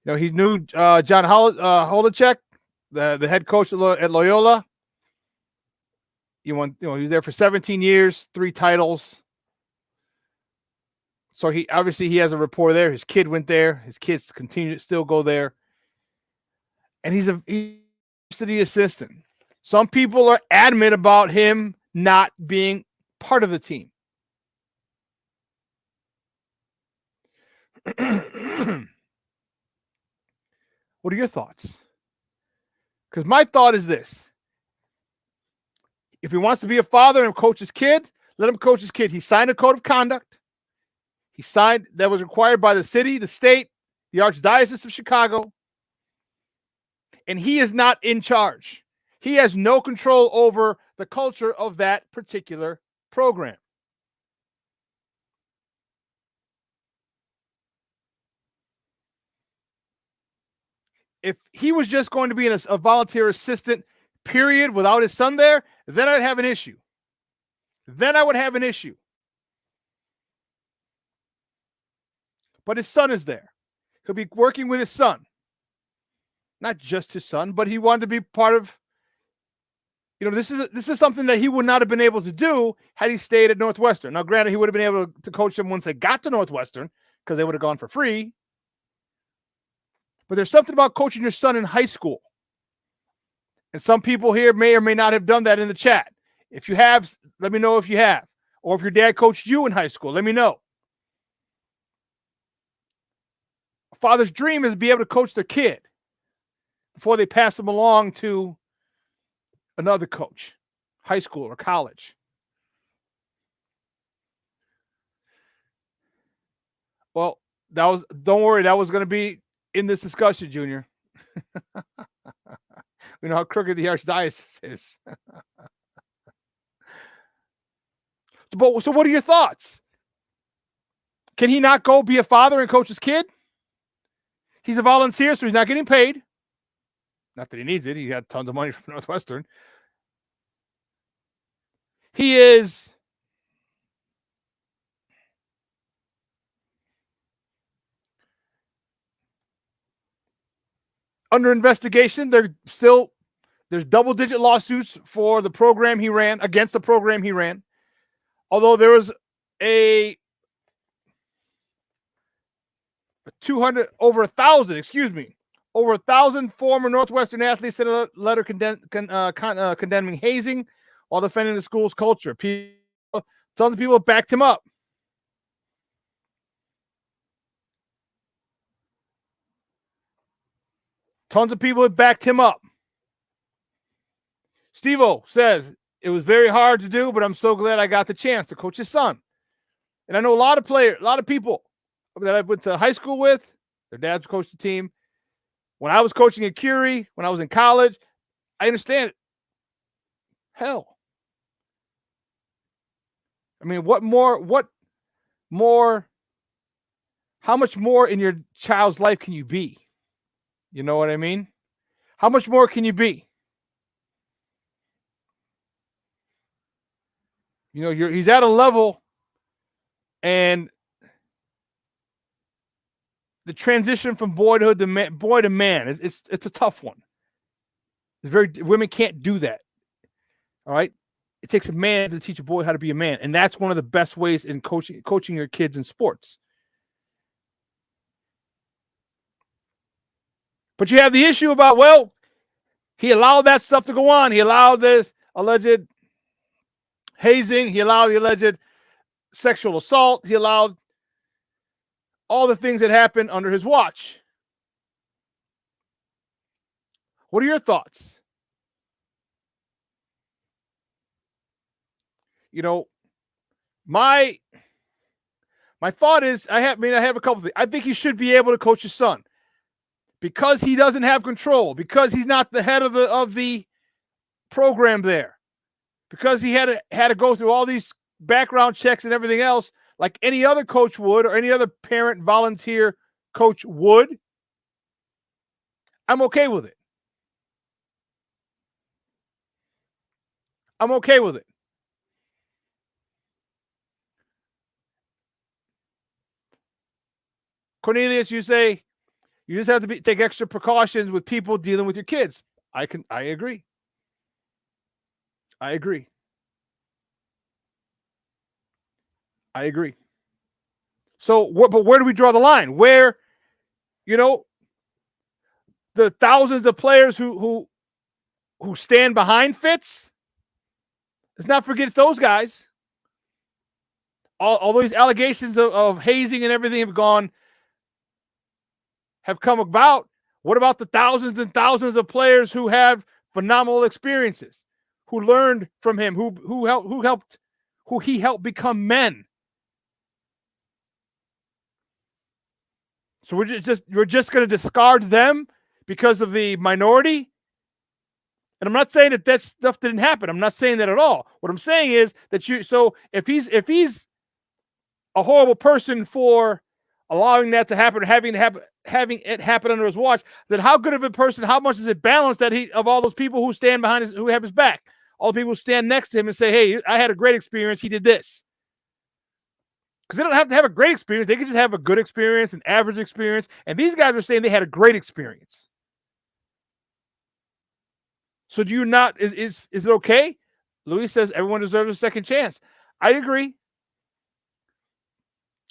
[SPEAKER 4] You know, he knew John Holacek, the head coach at Loyola. He was there for 17 years, 3 titles. So he has a rapport there. His kid went there. His kids continue to still go there. And he's the assistant. Some people are adamant about him not being part of the team. What are your thoughts? Because my thought is this. If he wants to be a father and coach his kid, let him coach his kid. He signed a code of conduct. That was required by the city, the state, the Archdiocese of Chicago. And he is not in charge. He has no control over the culture of that particular program. If he was just going to be a volunteer assistant, period, without his son there, then I'd have an issue. Then I would have an issue. But his son is there. He'll be working with his son. Not just his son, but he wanted to be part of, this is something that he would not have been able to do had he stayed at Northwestern. Now, granted, he would have been able to coach them once they got to Northwestern because they would have gone for free. But there's something about coaching your son in high school. And some people here may or may not have done that in the chat. If you have, let me know if you have. Or if your dad coached you in high school, let me know. A father's dream is to be able to coach their kid before they pass them along to another coach, high school or college. Well, don't worry, that was going to be in this discussion, Junior. We know how crooked the Archdiocese is. So what are your thoughts? Can he not go be a father and coach his kid? He's a volunteer, so he's not getting paid. Not that he needs it. He had tons of money from Northwestern. He is under investigation. There's double-digit lawsuits for the program he ran, against the program he ran. Although there was over 1,000 former Northwestern athletes sent a letter condemning hazing while defending the school's culture. Tons of people backed him up. Tons of people have backed him up. Steve-O says, it was very hard to do, but I'm so glad I got the chance to coach his son. And I know a lot of people that I went to high school with, their dads coached the team. When I was coaching at Curie, when I was in college, I understand it. Hell. I mean, how much more in your child's life can you be? You know what I mean? How much more can you be? He's at a level, and the transition from boyhood to man, it's a tough one. Women can't do that. All right, it takes a man to teach a boy how to be a man, and that's one of the best ways in coaching your kids in sports. But you have the issue about, he allowed that stuff to go on. He allowed this alleged hazing. He allowed the alleged sexual assault. He allowed all the things that happened under his watch. What are your thoughts? My thought is, I have a couple of things. I think he should be able to coach his son because he doesn't have control, because he's not the head of the program there, because he had to go through all these background checks and everything else like any other coach would, or any other parent volunteer coach would. I'm okay with it. I'm okay with it. Cornelius, you say you just have to take extra precautions with people dealing with your kids. I agree. I agree. I agree. So, but where do we draw the line? Where, the thousands of players who stand behind Fitz, let's not forget those guys. All these allegations of hazing and everything have come about. What about the thousands and thousands of players who have phenomenal experiences, who learned from him, who he helped become men? So we're just going to discard them because of the minority? And I'm not saying that stuff didn't happen. I'm not saying that at all. What I'm saying is that if he's a horrible person for allowing that to happen, having it happen under his watch, then how good of a person, how much is it balanced that of all those people who stand behind who have his back, all the people who stand next to him and say, hey, I had a great experience, he did this. Because they don't have to have a great experience. They can just have a good experience, an average experience. And these guys are saying they had a great experience. So do you not, is it okay? Luis says everyone deserves a second chance. I agree.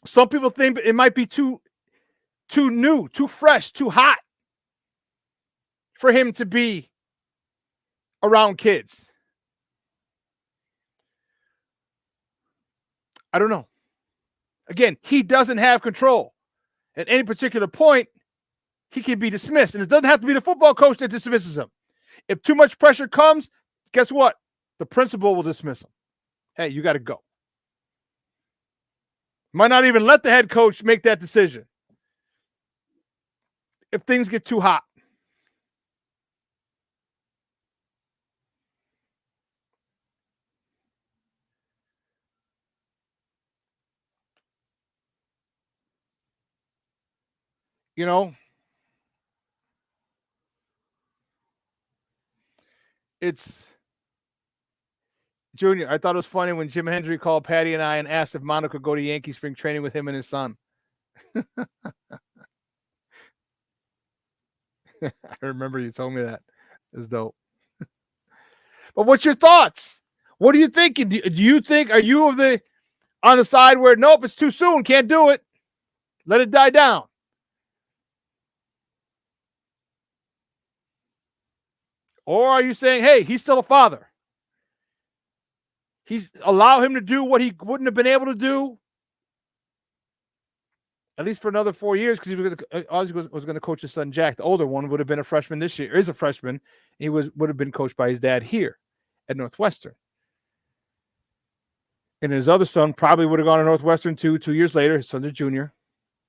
[SPEAKER 4] Some people think it might be too new, too fresh, too hot for him to be around kids. I don't know. Again, he doesn't have control. At any particular point, he can be dismissed. And it doesn't have to be the football coach that dismisses him. If too much pressure comes, guess what? The principal will dismiss him. Hey, you got to go. Might not even let the head coach make that decision if things get too hot. It's Junior. I thought it was funny when Jim Hendry called Patty and I and asked if Mono could go to Yankee spring training with him and his son. I remember you told me that. It's dope. But what's your thoughts? What are you thinking? Do you think, are you on the side where, nope, it's too soon, can't do it, let it die down? Or are you saying, hey, he's still a father? Allow him to do what he wouldn't have been able to do, at least for another 4 years, because he was going to coach his son Jack. The older one would have been a freshman this year. Is a freshman. He would have been coached by his dad here at Northwestern. And his other son probably would have gone to Northwestern 2 years later. His son's a junior,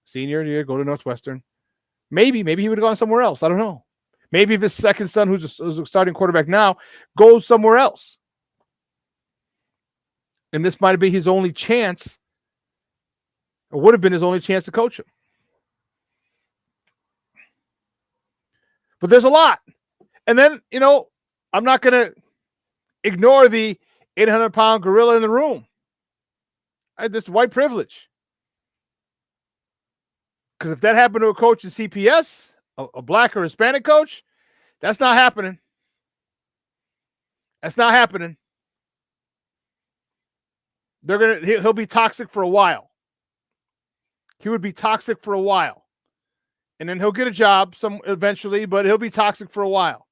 [SPEAKER 4] senior year, go to Northwestern. Maybe he would have gone somewhere else. I don't know. Maybe if his second son, who's a starting quarterback now, goes somewhere else. And this might be his only chance, or would have been his only chance to coach him. But there's a lot. And then, I'm not going to ignore the 800-pound gorilla in the room. This white privilege. Because if that happened to a coach in CPS, a black or Hispanic coach, that's not happening. That's not happening. He'll be toxic for a while. He would be toxic for a while. And then he'll get a job eventually, but he'll be toxic for a while.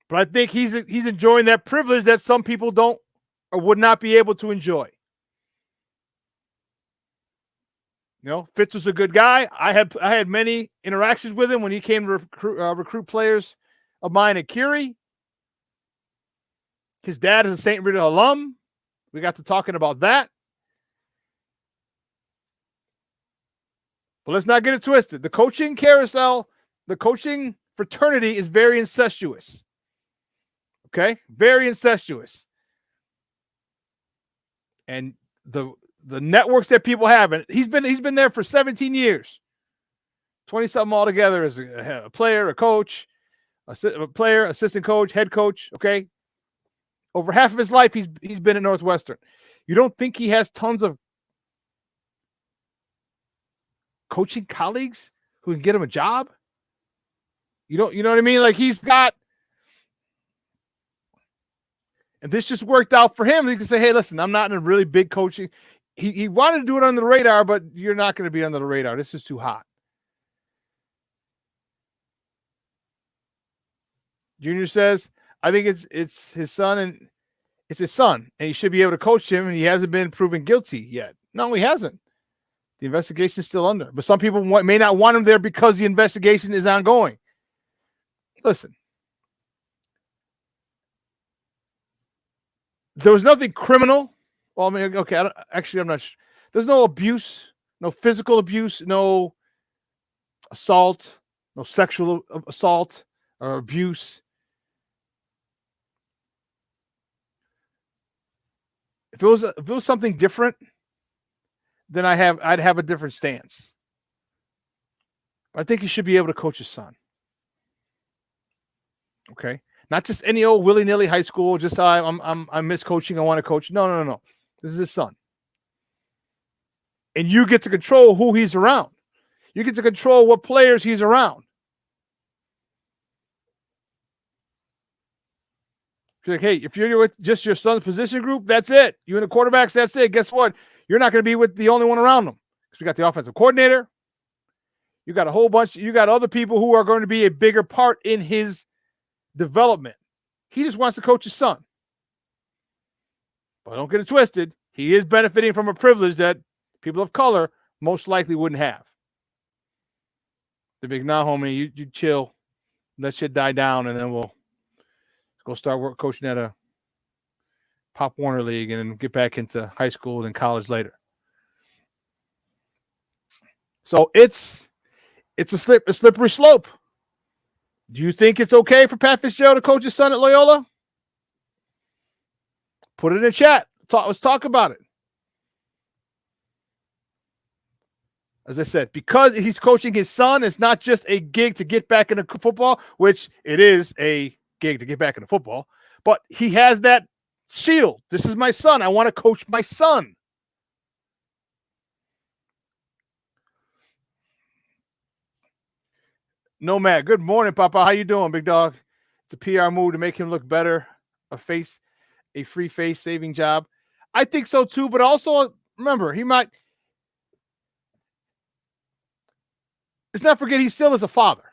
[SPEAKER 4] But I think he's enjoying that privilege that some people don't or would not be able to enjoy. Fitz was a good guy. I had many interactions with him when he came to recruit players of mine at Curie. His dad is a St. Rita alum. We got to talking about that. But let's not get it twisted. The coaching carousel, the coaching fraternity is very incestuous. Okay? Very incestuous. And the the networks that people have, and he's been there for 17 years, 20-something altogether as a player, a coach, a player, assistant coach, head coach. Okay, over half of his life he's been at Northwestern. You don't think he has tons of coaching colleagues who can get him a job? You know what I mean? Like he's got, and this just worked out for him. He can say, hey, listen, I'm not in a really big coaching. He wanted to do it under the radar, but you're not going to be under the radar. This is too hot. Junior says, I think it's his son, and it's his son, and he should be able to coach him, and he hasn't been proven guilty yet. No, he hasn't. The investigation is still under. But some people may not want him there because the investigation is ongoing. Listen. There was nothing criminal. Well, I mean, okay, I'm not sure. There's no abuse, no physical abuse, no assault, no sexual assault or abuse. If it was something different, then I'd have a different stance. I think he should be able to coach his son. Okay, not just any old willy-nilly high school. Just I miss coaching. I want to coach. No. This is his son, and you get to control who he's around. You get to control what players he's around. Like, hey, if you're with just your son's position group, that's it. You and the quarterbacks, that's it. Guess what? You're not going to be with the only one around them. Because we got the offensive coordinator. You got a whole bunch. You got other people who are going to be a bigger part in his development. He just wants to coach his son. But don't get it twisted. He is benefiting from a privilege that people of color most likely wouldn't have. The big, nah, homie, you chill. Let shit die down, and then we'll go start coaching at a Pop Warner League and then get back into high school and college later. So it's a slippery slope. Do you think it's okay for Pat Fitzgerald to coach his son at Loyola? Put it in the chat. Let's talk about it. As I said, because he's coaching his son, it's not just a gig to get back into football, which it is a gig to get back into football, but he has that shield. This is my son. I want to coach my son. Nomad, good morning, Papa. How you doing, big dog? It's a PR move to make him look better. A free face saving job. I think so too, but also remember, let's not forget he still is a father.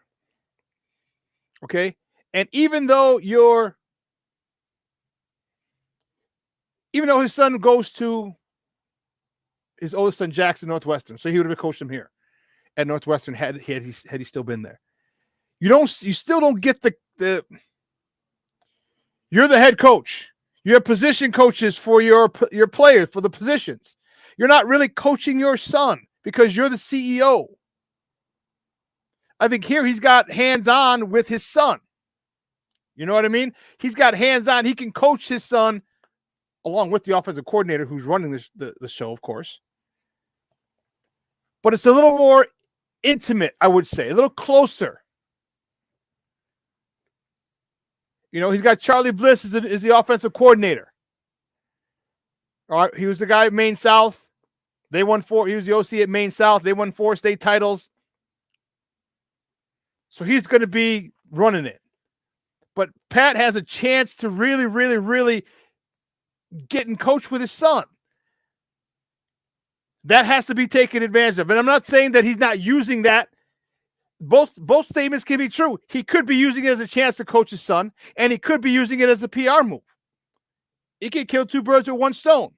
[SPEAKER 4] Okay? And even though his son goes to his oldest son Jackson Northwestern, so he would have coached him here at Northwestern had he still been there. You still don't get the you're the head coach. You have position coaches for your players, for the positions. You're not really coaching your son because you're the CEO. I think here he's got hands-on with his son. You know what I mean? He's got hands-on. He can coach his son along with the offensive coordinator who's running the show, of course. But it's a little more intimate, I would say, a little closer. You know, he's got Charlie Bliss is the offensive coordinator. All right, he was the guy at Maine South. He was the OC at Maine South. They won 4 state titles. So he's going to be running it. But Pat has a chance to really, really, really get and coach with his son. That has to be taken advantage of. And I'm not saying that he's not using that. Both statements can be true. He could be using it as a chance to coach his son, and he could be using it as a PR move. He can kill 2 birds with 1 stone.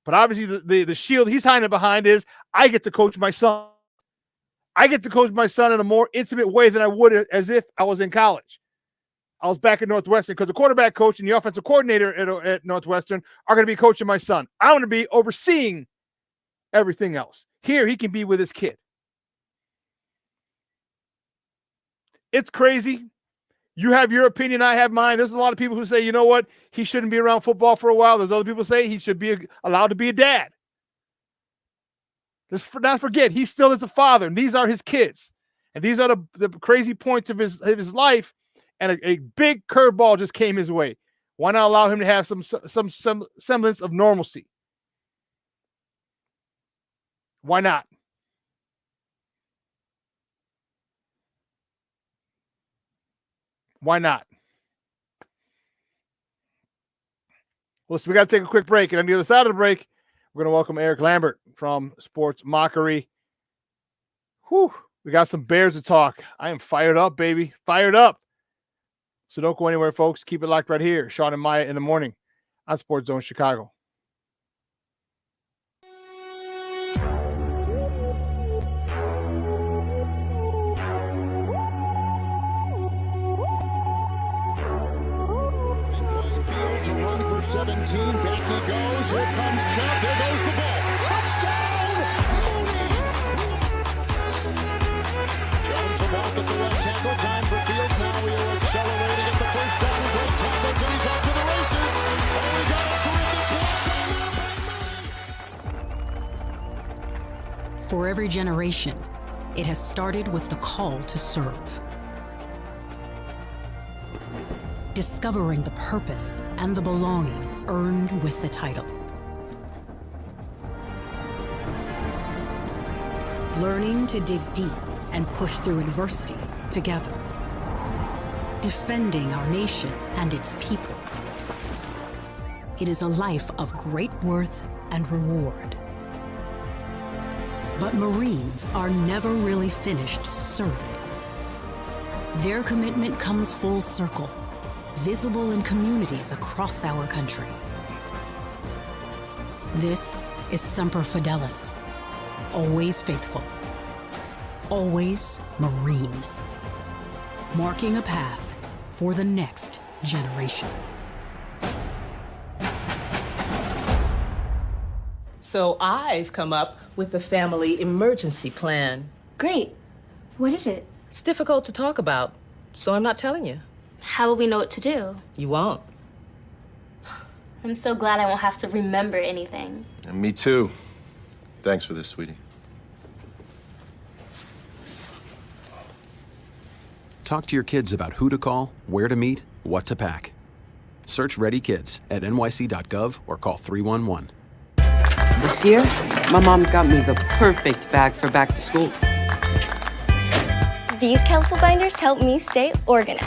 [SPEAKER 4] But obviously the shield he's hiding behind is, I get to coach my son. I get to coach my son in a more intimate way than I would as if I was in college. I was back at Northwestern because the quarterback coach and the offensive coordinator at Northwestern are going to be coaching my son. I'm going to be overseeing everything else. Here, he can be with his kid. It's crazy. You have your opinion, I have mine. There's a lot of people who say, you know what, he shouldn't be around football for a while. There's other people who say he should be allowed to be a dad. Let's not forget, he still is a father, and these are his kids. And these are the crazy points of his life. And a big curveball just came his way. Why not allow him to have some semblance of normalcy? Why not? Why not? Well, so we got to take a quick break. And on the other side of the break, we're going to welcome Eric Lambert from Sports Mockery. Whew, we got some Bears to talk. I am fired up, baby. Fired up. So don't go anywhere, folks. Keep it locked right here. Shawn and Maya in the morning on Sports Zone Chicago.
[SPEAKER 18] To run for 17, back he goes, here comes Chubb, there goes the ball, touchdown, Mooney! Jones will walk at the left tackle, time for Fields, now he'll accelerate to get the first down, great tackles, and he's off to the races, and we got a terrific block.
[SPEAKER 19] For every generation, it has started with the call to serve. Discovering the purpose and the belonging earned with the title. Learning to dig deep and push through adversity together. Defending our nation and its people. It is a life of great worth and reward. But Marines are never really finished serving. Their commitment comes full circle, visible in communities across our country. This is Semper Fidelis, always faithful, always Marine, marking a path for the next generation.
[SPEAKER 20] So I've come up with the family emergency plan.
[SPEAKER 14] Great. What is it?
[SPEAKER 20] It's difficult to talk about, so I'm not telling you.
[SPEAKER 14] How will we know what to do?
[SPEAKER 20] You won't.
[SPEAKER 14] I'm so glad I won't have to remember anything.
[SPEAKER 21] And me too. Thanks for this, sweetie.
[SPEAKER 22] Talk to your kids about who to call, where to meet, what to pack. Search Ready Kids at nyc.gov or call 311.
[SPEAKER 23] This year, my mom got me the perfect bag for back to school.
[SPEAKER 14] These colorful binders help me stay organized.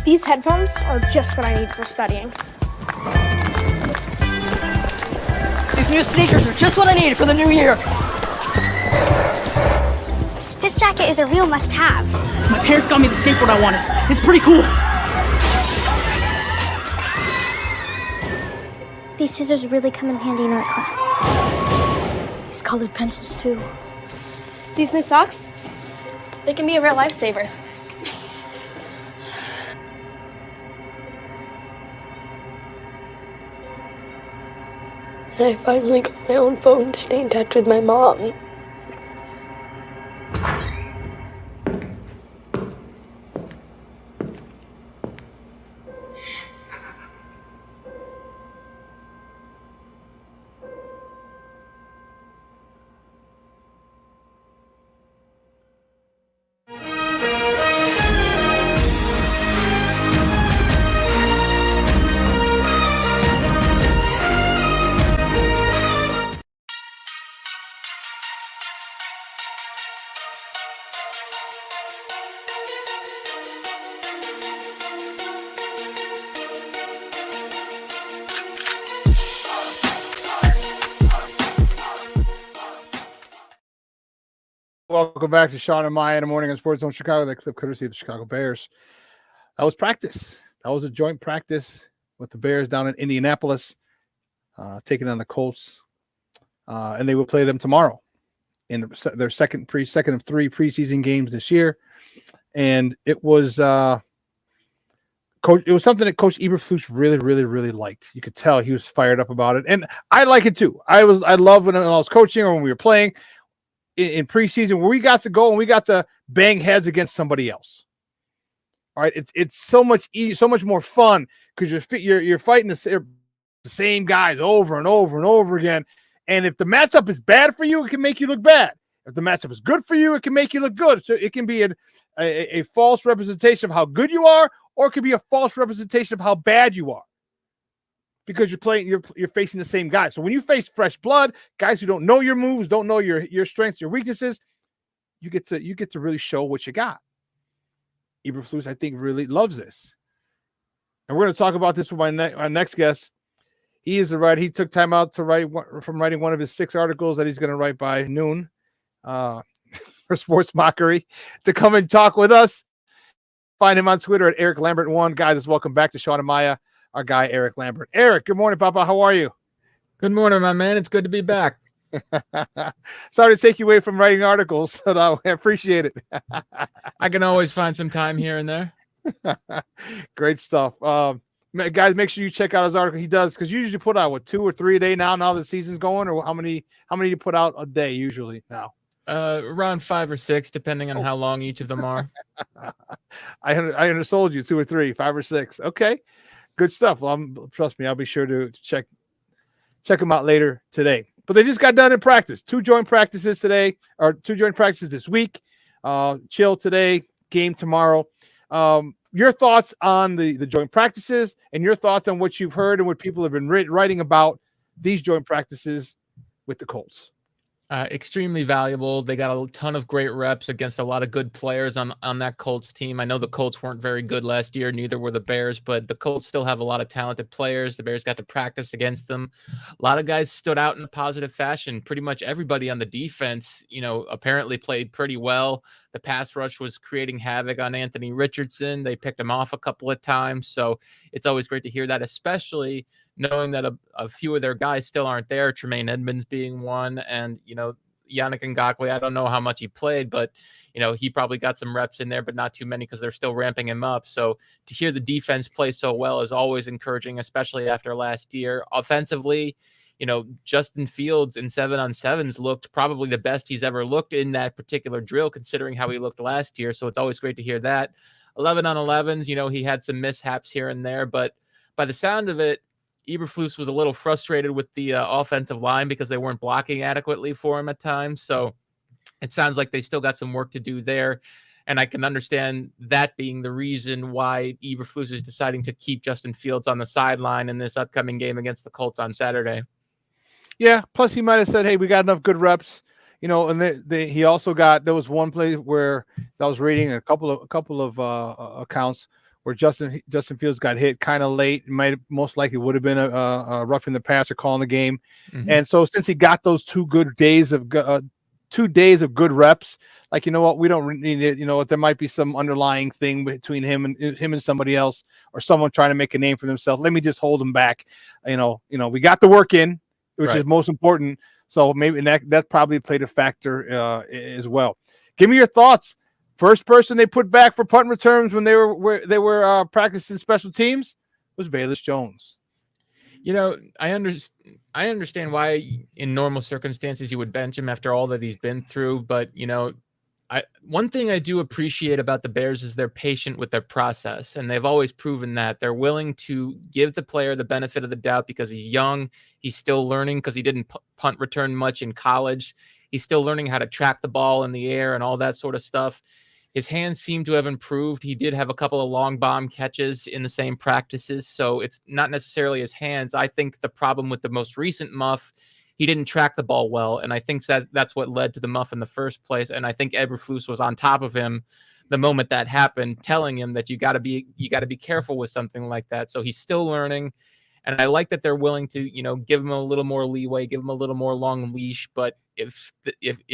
[SPEAKER 24] These headphones are just what I need for studying.
[SPEAKER 25] These new sneakers are just what I need for the new year.
[SPEAKER 14] This jacket is a real must-have.
[SPEAKER 25] My parents got me the skateboard I wanted. It's pretty cool.
[SPEAKER 14] These scissors really come in handy in art class. These colored pencils, too. These new socks? They can be a real lifesaver.
[SPEAKER 26] I finally got my own phone to stay in touch with my mom.
[SPEAKER 4] Welcome back to Shawn and Maya in the morning on Sports Zone Chicago. That clip courtesy of the Chicago Bears. That was practice. That was a joint practice with the Bears down in Indianapolis, taking on the Colts, and they will play them tomorrow in their second of 3 preseason games this year. And it was Coach. It was something that Coach Eberflus really liked. You could tell he was fired up about it, and I like it too. I love when I was coaching or when we were playing in preseason where we got to go and we got to bang heads against somebody else. All right, it's so much so much more fun because you're fighting the same guys over and over and over again, And if the matchup is bad for you, it can make you look bad. If the matchup is good for you, it can make you look good. So it can be a false representation of how good you are, or it could be a false representation of how bad you are. Because you're facing the same guy. So when you face fresh blood, guys who don't know your moves, don't know your strengths, your weaknesses, you get to really show what you got. Eberflus, I think, really loves this. And we're going to talk about this with our next guest. He is the writer. He took time out to writing one of his 6 articles that he's going to write by noon for Sports Mockery to come and talk with us. Find him on Twitter at Eric Lambert1. Guys, welcome back to Shawn and Maya, our guy, Eric Lambert. Eric, good morning, Papa. How are you?
[SPEAKER 1] Good morning, my man. It's good to be back.
[SPEAKER 4] Sorry to take you away from writing articles, but I appreciate it.
[SPEAKER 1] I can always find some time here and there.
[SPEAKER 4] Great stuff. Guys, make sure you check out his article. He does, because you usually put out 2 or 3 a day now the season's going, or how many you put out a day usually now?
[SPEAKER 1] Around 5 or 6, depending on how long each of them are.
[SPEAKER 4] I undersold you 2 or 3, 5 or 6. Okay, good stuff. Well, trust me, I'll be sure to check them out later today. But they just got done in practice. 2 joint practices today, or 2 joint practices this week. Chill today, game tomorrow. Your thoughts on the joint practices, and your thoughts on what you've heard and what people have been writing about these joint practices with the Colts.
[SPEAKER 1] Extremely valuable. They got a ton of great reps against a lot of good players on that Colts team. I know the Colts weren't very good last year, neither were the Bears, but the Colts still have a lot of talented players. The Bears got to practice against them. A lot of guys stood out in a positive fashion. Pretty much everybody on the defense, apparently played pretty well. The pass rush was creating havoc on Anthony Richardson. They picked him off a couple of times. So it's always great to hear that, especially knowing that a few of their guys still aren't there, Tremaine Edmonds being one, and, Yannick Ngakoue, I don't know how much he played, but, he probably got some reps in there, but not too many because they're still ramping him up. So to hear the defense play so well is always encouraging, especially after last year. Offensively, Justin Fields in 7-on-7s looked probably the best he's ever looked in that particular drill, considering how he looked last year. So it's always great to hear that. 11-on-11s, he had some mishaps here and there, but by the sound of it, Eberflus was a little frustrated with the offensive line because they weren't blocking adequately for him at times. So it sounds like they still got some work to do there. And I can understand that being the reason why Eberflus is deciding to keep Justin Fields on the sideline in this upcoming game against the Colts on Saturday.
[SPEAKER 4] Yeah. Plus, he might have said, "Hey, we got enough good reps." And he also there was one play where I was reading a couple of accounts where Justin Fields got hit kind of late. Most likely would have been a roughing the passer calling the game. Mm-hmm. And so since he got those 2 days of good reps, like, you know what, we don't need it. There might be some underlying thing between him and somebody else, or someone trying to make a name for themselves. Let me just hold him back. We got the work in, which is most important. So maybe that probably played a factor as well. Give me your thoughts. First person they put back for punt returns when they were practicing special teams was Bayless Jones.
[SPEAKER 1] I understand why in normal circumstances you would bench him after all that he's been through, but one thing I do appreciate about the Bears is they're patient with their process, and they've always proven that. They're willing to give the player the benefit of the doubt because he's young, he's still learning because he didn't punt return much in college. He's still learning how to track the ball in the air and all that sort of stuff. His hands seem to have improved. He did have a couple of long bomb catches in the same practices, so it's not necessarily his hands. I think the problem with the most recent muff, he didn't track the ball well, and I think that's what led to the muff in the first place. And I think Eberflus was on top of him the moment that happened, telling him that you got to be careful with something like that. So he's still learning, and I like that they're willing to give him a little more leeway, give him a little more long leash. But if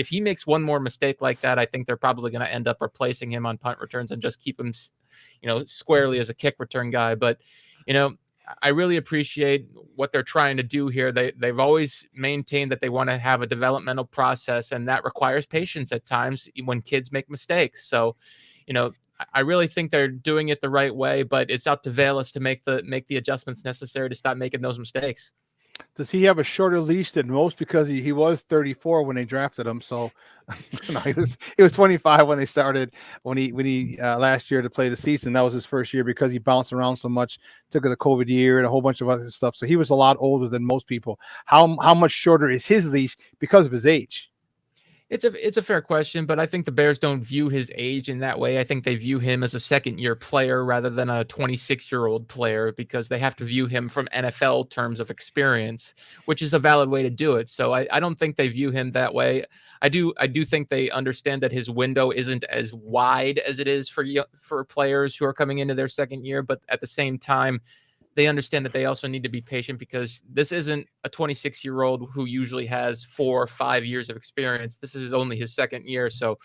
[SPEAKER 1] he makes one more mistake like that, I think they're probably going to end up replacing him on punt returns and just keep him, squarely as a kick return guy. But, I really appreciate what they're trying to do here. They've always maintained that they want to have a developmental process, and that requires patience at times when kids make mistakes. So, I really think they're doing it the right way, but it's up to Bayless to make the adjustments necessary to stop making those mistakes.
[SPEAKER 4] Does he have a shorter leash than most because he was 34 when they drafted him? So no, he was 25 when they started when he last year to play the season. That was his first year because he bounced around so much, took the COVID year and a whole bunch of other stuff. So he was a lot older than most people. How much shorter is his leash because of his age?
[SPEAKER 1] It's a fair question, but I think the Bears don't view his age in that way. I think they view him as a second-year player rather than a 26-year-old player because they have to view him from NFL terms of experience, which is a valid way to do it. So I don't think they view him that way. I do think they understand that his window isn't as wide as it is for players who are coming into their second year, but at the same time, they understand that they also need to be patient because this isn't a 26-year-old who usually has 4 or 5 years of experience. This is only his second year. So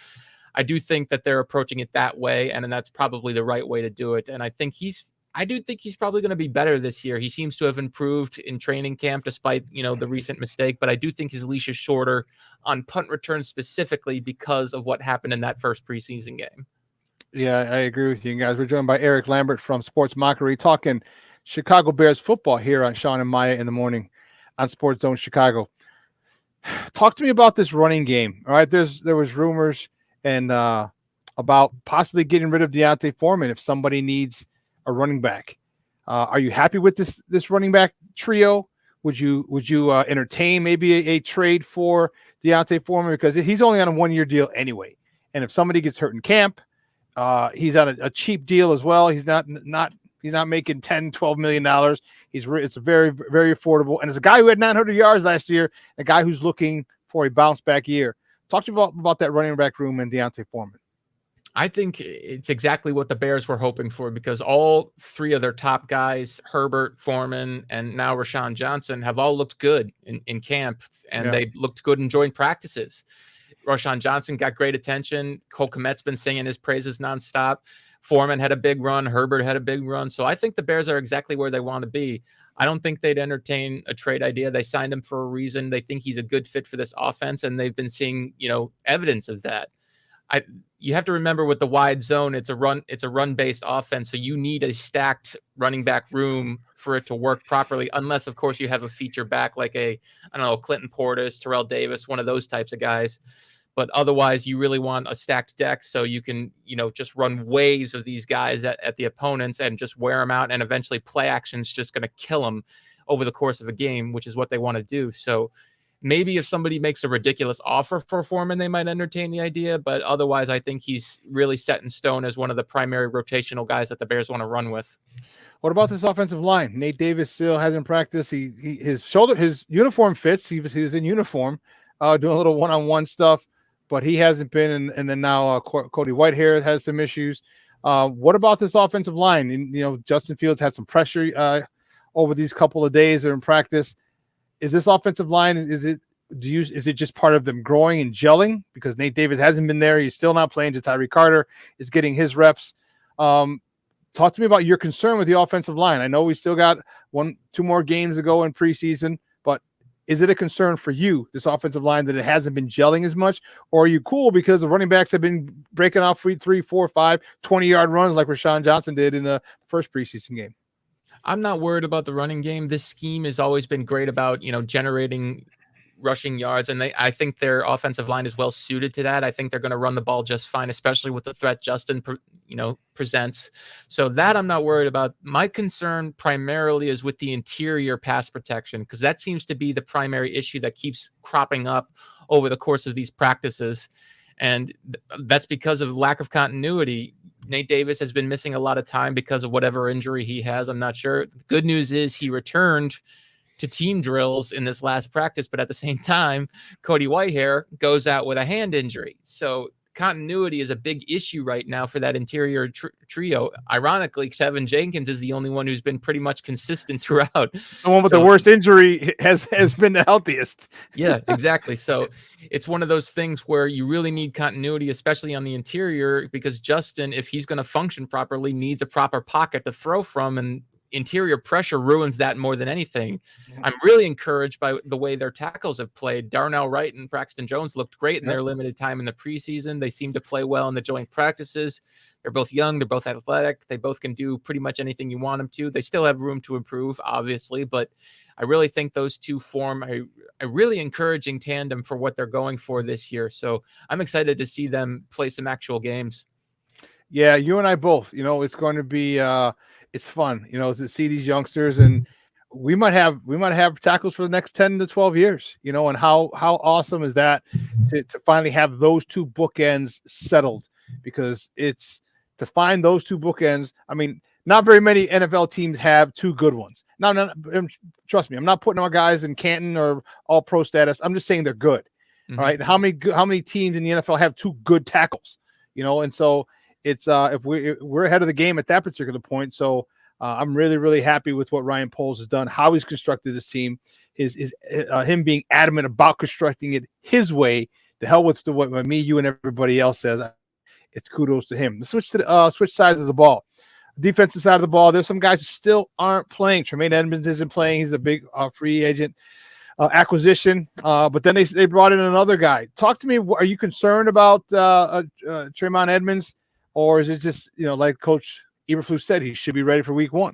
[SPEAKER 1] I do think that they're approaching it that way. And that's probably the right way to do it. And I do think he's probably going to be better this year. He seems to have improved in training camp despite, the recent mistake, but I do think his leash is shorter on punt returns specifically because of what happened in that first preseason game.
[SPEAKER 4] Yeah, I agree with you guys. We're joined by Eric Lambert from Sports Mockery talking Chicago Bears football here on Shawn and Maya in the morning on Sports Zone Chicago. Talk to me about this running game. All right, there was rumors and about possibly getting rid of D'Onta Foreman if somebody needs a running back. Are you happy with this running back trio? Would you entertain maybe a trade for D'Onta Foreman because he's only on a 1-year deal anyway? And if somebody gets hurt in camp, he's on a cheap deal as well. He's not making $10-12 million. It's very, very affordable. And it's a guy who had 900 yards last year, a guy who's looking for a bounce back year. Talk to me about that running back room and D'Onta Foreman.
[SPEAKER 1] I think it's exactly what the Bears were hoping for because all three of their top guys, Herbert, Foreman, and now Rashawn Johnson, have all looked good in camp, and they looked good in joint practices. Rashawn Johnson got great attention. Cole Kmet's been singing his praises nonstop. Foreman had a big run. Herbert had a big run. So I think the Bears are exactly where they want to be. I don't think they'd entertain a trade idea. They signed him for a reason. They think he's a good fit for this offense, and they've been seeing, evidence of that. You have to remember with the wide zone, it's a run-based offense, so you need a stacked running back room for it to work properly, unless, of course, you have a feature back like Clinton Portis, Terrell Davis, one of those types of guys. But otherwise, you really want a stacked deck so you can, just run waves of these guys at the opponents and just wear them out. And eventually play action's just going to kill them over the course of a game, which is what they want to do. So maybe if somebody makes a ridiculous offer for Foreman, they might entertain the idea. But otherwise, I think he's really set in stone as one of the primary rotational guys that the Bears want to run with.
[SPEAKER 4] What about this offensive line? Nate Davis still hasn't practiced. His uniform fits. He was in uniform, doing a little one-on-one stuff. But he hasn't been, and then now Cody Whitehair has some issues. What about this offensive line? And, Justin Fields had some pressure over these couple of days in practice. Is this offensive line? Is it just part of them growing and gelling? Because Nate Davis hasn't been there. He's still not playing. Ja'Tyre Carter is getting his reps. Talk to me about your concern with the offensive line. I know we still got 1-2 more games to go in preseason, but is it a concern for you, this offensive line, that it hasn't been gelling as much? Or are you cool because the running backs have been breaking off 3, 4, 5, 20-yard runs like Rashawn Johnson did in the first preseason game?
[SPEAKER 1] I'm not worried about the running game. This scheme has always been great about, generating rushing yards. And I think their offensive line is well suited to that. I think they're going to run the ball just fine, especially with the threat Justin, presents. So that I'm not worried about. My concern primarily is with the interior pass protection, because that seems to be the primary issue that keeps cropping up over the course of these practices. And that's because of lack of continuity. Nate Davis has been missing a lot of time because of whatever injury he has. I'm not sure. The good news is he returned to team drills in this last practice, but at the same time, Cody Whitehair goes out with a hand injury. So continuity is a big issue right now for that interior trio. Ironically, Kevin Jenkins is the only one who's been pretty much consistent throughout.
[SPEAKER 4] The one with the worst injury has been the healthiest.
[SPEAKER 1] Yeah, exactly. So it's one of those things where you really need continuity, especially on the interior, because Justin, if he's going to function properly, needs a proper pocket to throw from, and interior pressure ruins that more than anything. I'm really encouraged by the way their tackles have played. Darnell Wright and Braxton Jones looked great in their limited time in the preseason. They seem to play well in the joint practices. They're both young. They're both athletic. They both can do pretty much anything you want them to. They still have room to improve, obviously, but I really think those two form a really encouraging tandem for what they're going for this year. So I'm excited to see them play some actual games.
[SPEAKER 4] Yeah, you and I both. It's going to be it's fun, to see these youngsters, and we might have tackles for the next 10 to 12 years, and how awesome is that to finally have those two bookends settled, because it's to find those two bookends. I mean, not very many NFL teams have two good ones. No, trust me, I'm not putting our guys in Canton or all pro status. I'm just saying they're good.
[SPEAKER 1] Mm-hmm.
[SPEAKER 4] All right. How many teams in the NFL have two good tackles? And so it's if we're ahead of the game at that particular point. So I'm really, really happy with what Ryan Poles has done, how he's constructed this team, him being adamant about constructing it his way. The hell with what me, you, and everybody else says. It's kudos to him. The switch sides of the ball. Defensive side of the ball, there's some guys who still aren't playing. Tremaine Edmonds isn't playing. He's a big free agent acquisition. But then they brought in another guy. Talk to me. Are you concerned about Tremaine Edmonds, or is it just, like Coach Eberflus said, he should be ready for week 1?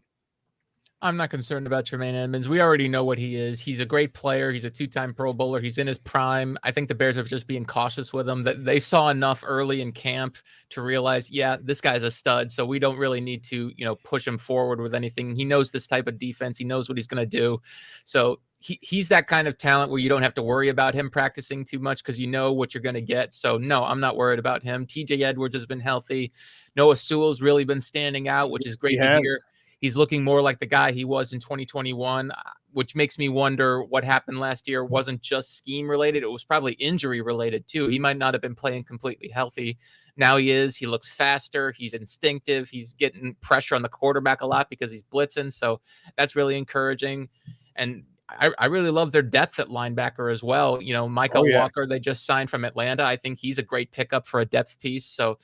[SPEAKER 1] I'm not concerned about Tremaine Edmonds. We already know what he is. He's a great player. He's a 2-time Pro Bowler. He's in his prime. I think the Bears are just being cautious with him. That they saw enough early in camp to realize, yeah, this guy's a stud. So we don't really need to, push him forward with anything. He knows this type of defense. He knows what he's going to do. So he's that kind of talent where you don't have to worry about him practicing too much because you know what you're going to get. So no, I'm not worried about him. TJ Edwards has been healthy. Noah Sewell's really been standing out, which is great to hear. He's looking more like the guy he was in 2021, which makes me wonder what happened last year wasn't just scheme related. It was probably injury related too. He might not have been playing completely healthy. Now he is. He looks faster. He's instinctive. He's getting pressure on the quarterback a lot because he's blitzing. So that's really encouraging. And I really love their depth at linebacker as well. Micah Walker, they just signed from Atlanta. I think he's a great pickup for a depth piece. So,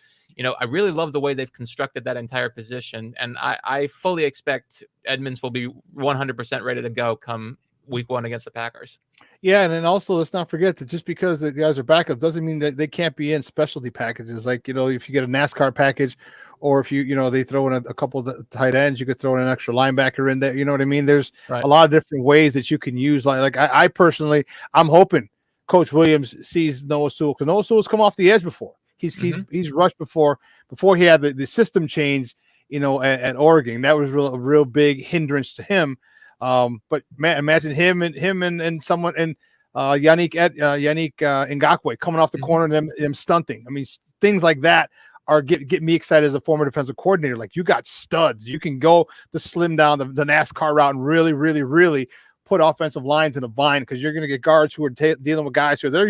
[SPEAKER 1] I really love the way they've constructed that entire position. And I fully expect Edmonds will be 100% ready to go come week 1 against the Packers.
[SPEAKER 4] Yeah, and then also let's not forget that just because the guys are backup doesn't mean that they can't be in specialty packages. Like, if you get a NASCAR package, or if they throw in a couple of tight ends, you could throw in an extra linebacker in there. You know what I mean? There's a lot of different ways that you can use. Like I personally, I'm hoping Coach Williams sees Noah Sewell, because Noah Sewell's come off the edge before. He's rushed before he had the system change, at Oregon. That was a real big hindrance to him. But man, imagine him and someone and Yannick Ngakoue coming off the corner and them stunting. I mean, things like that get me excited as a former defensive coordinator. Like, you got studs. You can go to slim down the NASCAR route and really, really, really put offensive lines in a bind, because you're going to get guards who are dealing with guys who they're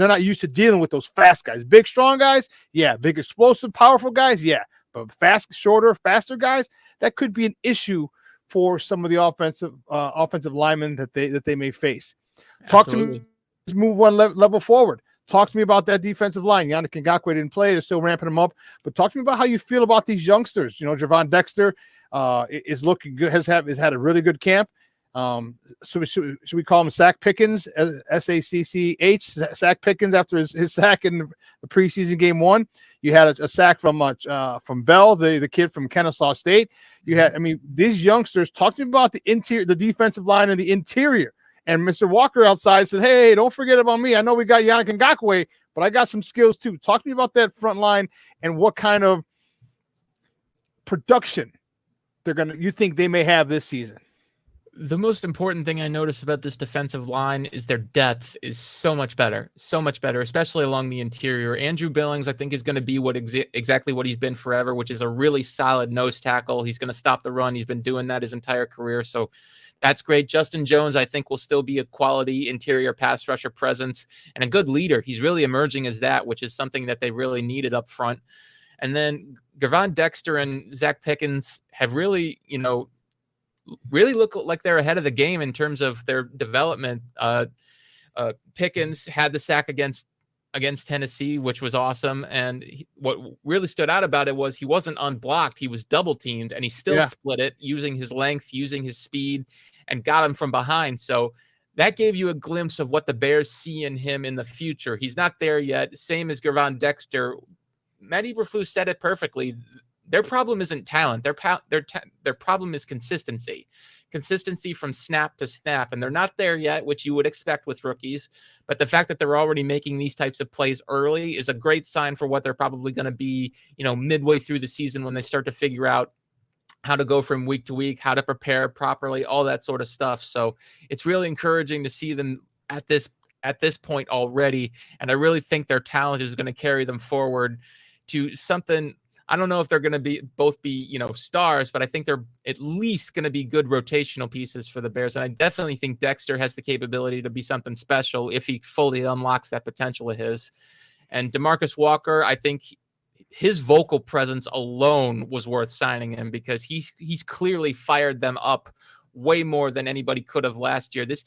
[SPEAKER 4] not used to dealing with those fast guys. Big, strong guys, yeah. Big, explosive, powerful guys, yeah. But faster guys, that could be an issue for some of the offensive linemen that they may face. Talk to me. Let's move one level forward. Talk to me about that defensive line. Yannick Ngakoue didn't play. They're still ramping him up. But talk to me about how you feel about these youngsters. Javon Dexter is looking good, has had a really good camp. So should we call him Sack Pickens, SACCH, Sack Pickens, after his sack in the preseason game 1? You had a sack from Bell, the kid from Kennesaw State. You had, these youngsters. Talk to me about the defensive line and the interior. And Mr. Walker outside said, "Hey, don't forget about me. I know we got Yannick Ngakoue, but I got some skills too." Talk to me about that front line and what kind of production you think they may have this season.
[SPEAKER 1] The most important thing I noticed about this defensive line is their depth is so much better, especially along the interior. Andrew Billings, I think, is going to be exactly what he's been forever, which is a really solid nose tackle. He's going to stop the run. He's been doing that his entire career. So that's great. Justin Jones, I think, will still be a quality interior pass rusher presence and a good leader. He's really emerging as that, which is something that they really needed up front. And then Javon Dexter and Zach Pickens have really look like they're ahead of the game in terms of their development. Pickens had the sack against Tennessee, which was awesome. And what really stood out about it was he wasn't unblocked. He was double teamed, and he still split it using his length, using his speed, and got him from behind. So that gave you a glimpse of what the Bears see in him in the future. He's not there yet. Same as Javon Dexter. Matt Eberflus said it perfectly. their problem isn't talent. Their problem is consistency from snap to snap. And they're not there yet, which you would expect with rookies. But the fact that they're already making these types of plays early is a great sign for what they're probably going to be, midway through the season when they start to figure out how to go from week to week, how to prepare properly, all that sort of stuff. So it's really encouraging to see them at this point already. And I really think their talent is going to carry them forward to something. I don't know if they're going to both be stars, but I think they're at least going to be good rotational pieces for the Bears. And I definitely think Dexter has the capability to be something special if he fully unlocks that potential of his. And DeMarcus Walker, I think his vocal presence alone was worth signing him, because he's clearly fired them up way more than anybody could have last year. This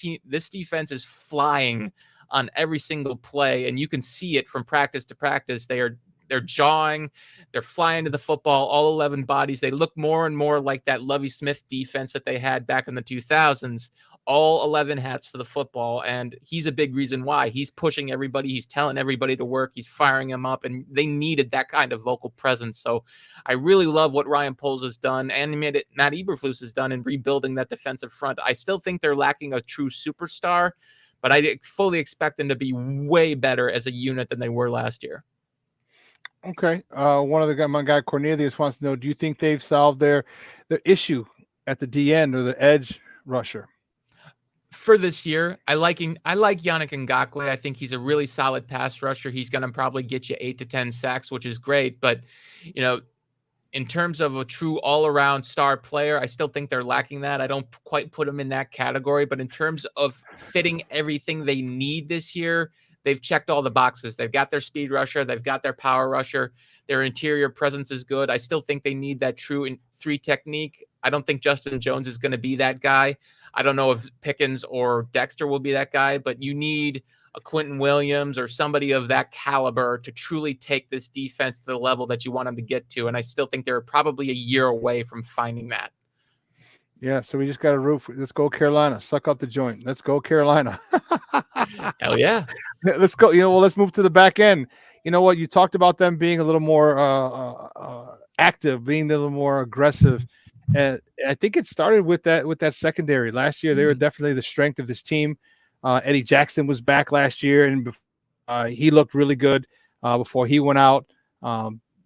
[SPEAKER 1] defense is flying on every single play, and you can see it from practice to practice. They're jawing, they're flying to the football, all 11 bodies. They look more and more like that Lovie Smith defense that they had back in the 2000s, all 11 hats to the football. And he's a big reason why. He's pushing everybody. He's telling everybody to work. He's firing them up, and they needed that kind of vocal presence. So I really love what Ryan Poles has done and Matt Eberflus has done in rebuilding that defensive front. I still think they're lacking a true superstar, but I fully expect them to be way better as a unit than they were last year.
[SPEAKER 4] Okay. My guy Cornelius wants to know, do you think they've solved their issue at the D end or the edge rusher?
[SPEAKER 1] For this year, I like Yannick Ngakoue. I think he's a really solid pass rusher. He's going to probably get you 8 to 10 sacks, which is great. But, in terms of a true all-around star player, I still think they're lacking that. I don't quite put them in that category. But in terms of fitting everything they need this year, they've checked all the boxes. They've got their speed rusher. They've got their power rusher. Their interior presence is good. I still think they need that true 3 technique. I don't think Justin Jones is going to be that guy. I don't know if Pickens or Dexter will be that guy, but you need a Quentin Williams or somebody of that caliber to truly take this defense to the level that you want them to get to. And I still think they're probably a year away from finding that.
[SPEAKER 4] Yeah, so we just got a roof. Let's go Carolina. Suck up the joint. Let's go Carolina.
[SPEAKER 1] Hell yeah.
[SPEAKER 4] Let's go. Let's move to the back end. You know what? You talked about them being a little more active, being a little more aggressive. And I think it started with that secondary. Last year, they were definitely the strength of this team. Eddie Jackson was back last year, and he looked really good before he went out.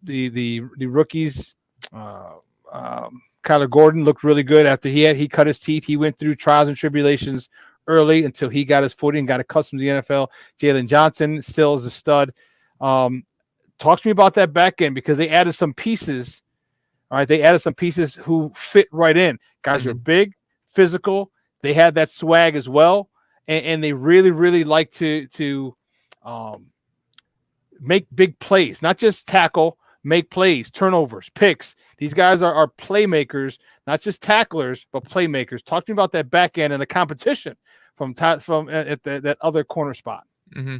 [SPEAKER 4] The rookies, Kyler Gordon looked really good after he cut his teeth. He went through trials and tribulations early until he got his footing, got accustomed to the NFL. Jalen Johnson still is a stud. Talk to me about that back end, because they added some pieces. All right, they added some pieces who fit right in. Guys are big, physical. They had that swag as well, and they really, really like to make big plays, not just tackle, make plays, turnovers, picks. These guys are playmakers, not just tacklers, but playmakers. Talk to me about that back end and the competition from that other corner spot.
[SPEAKER 1] Mm-hmm.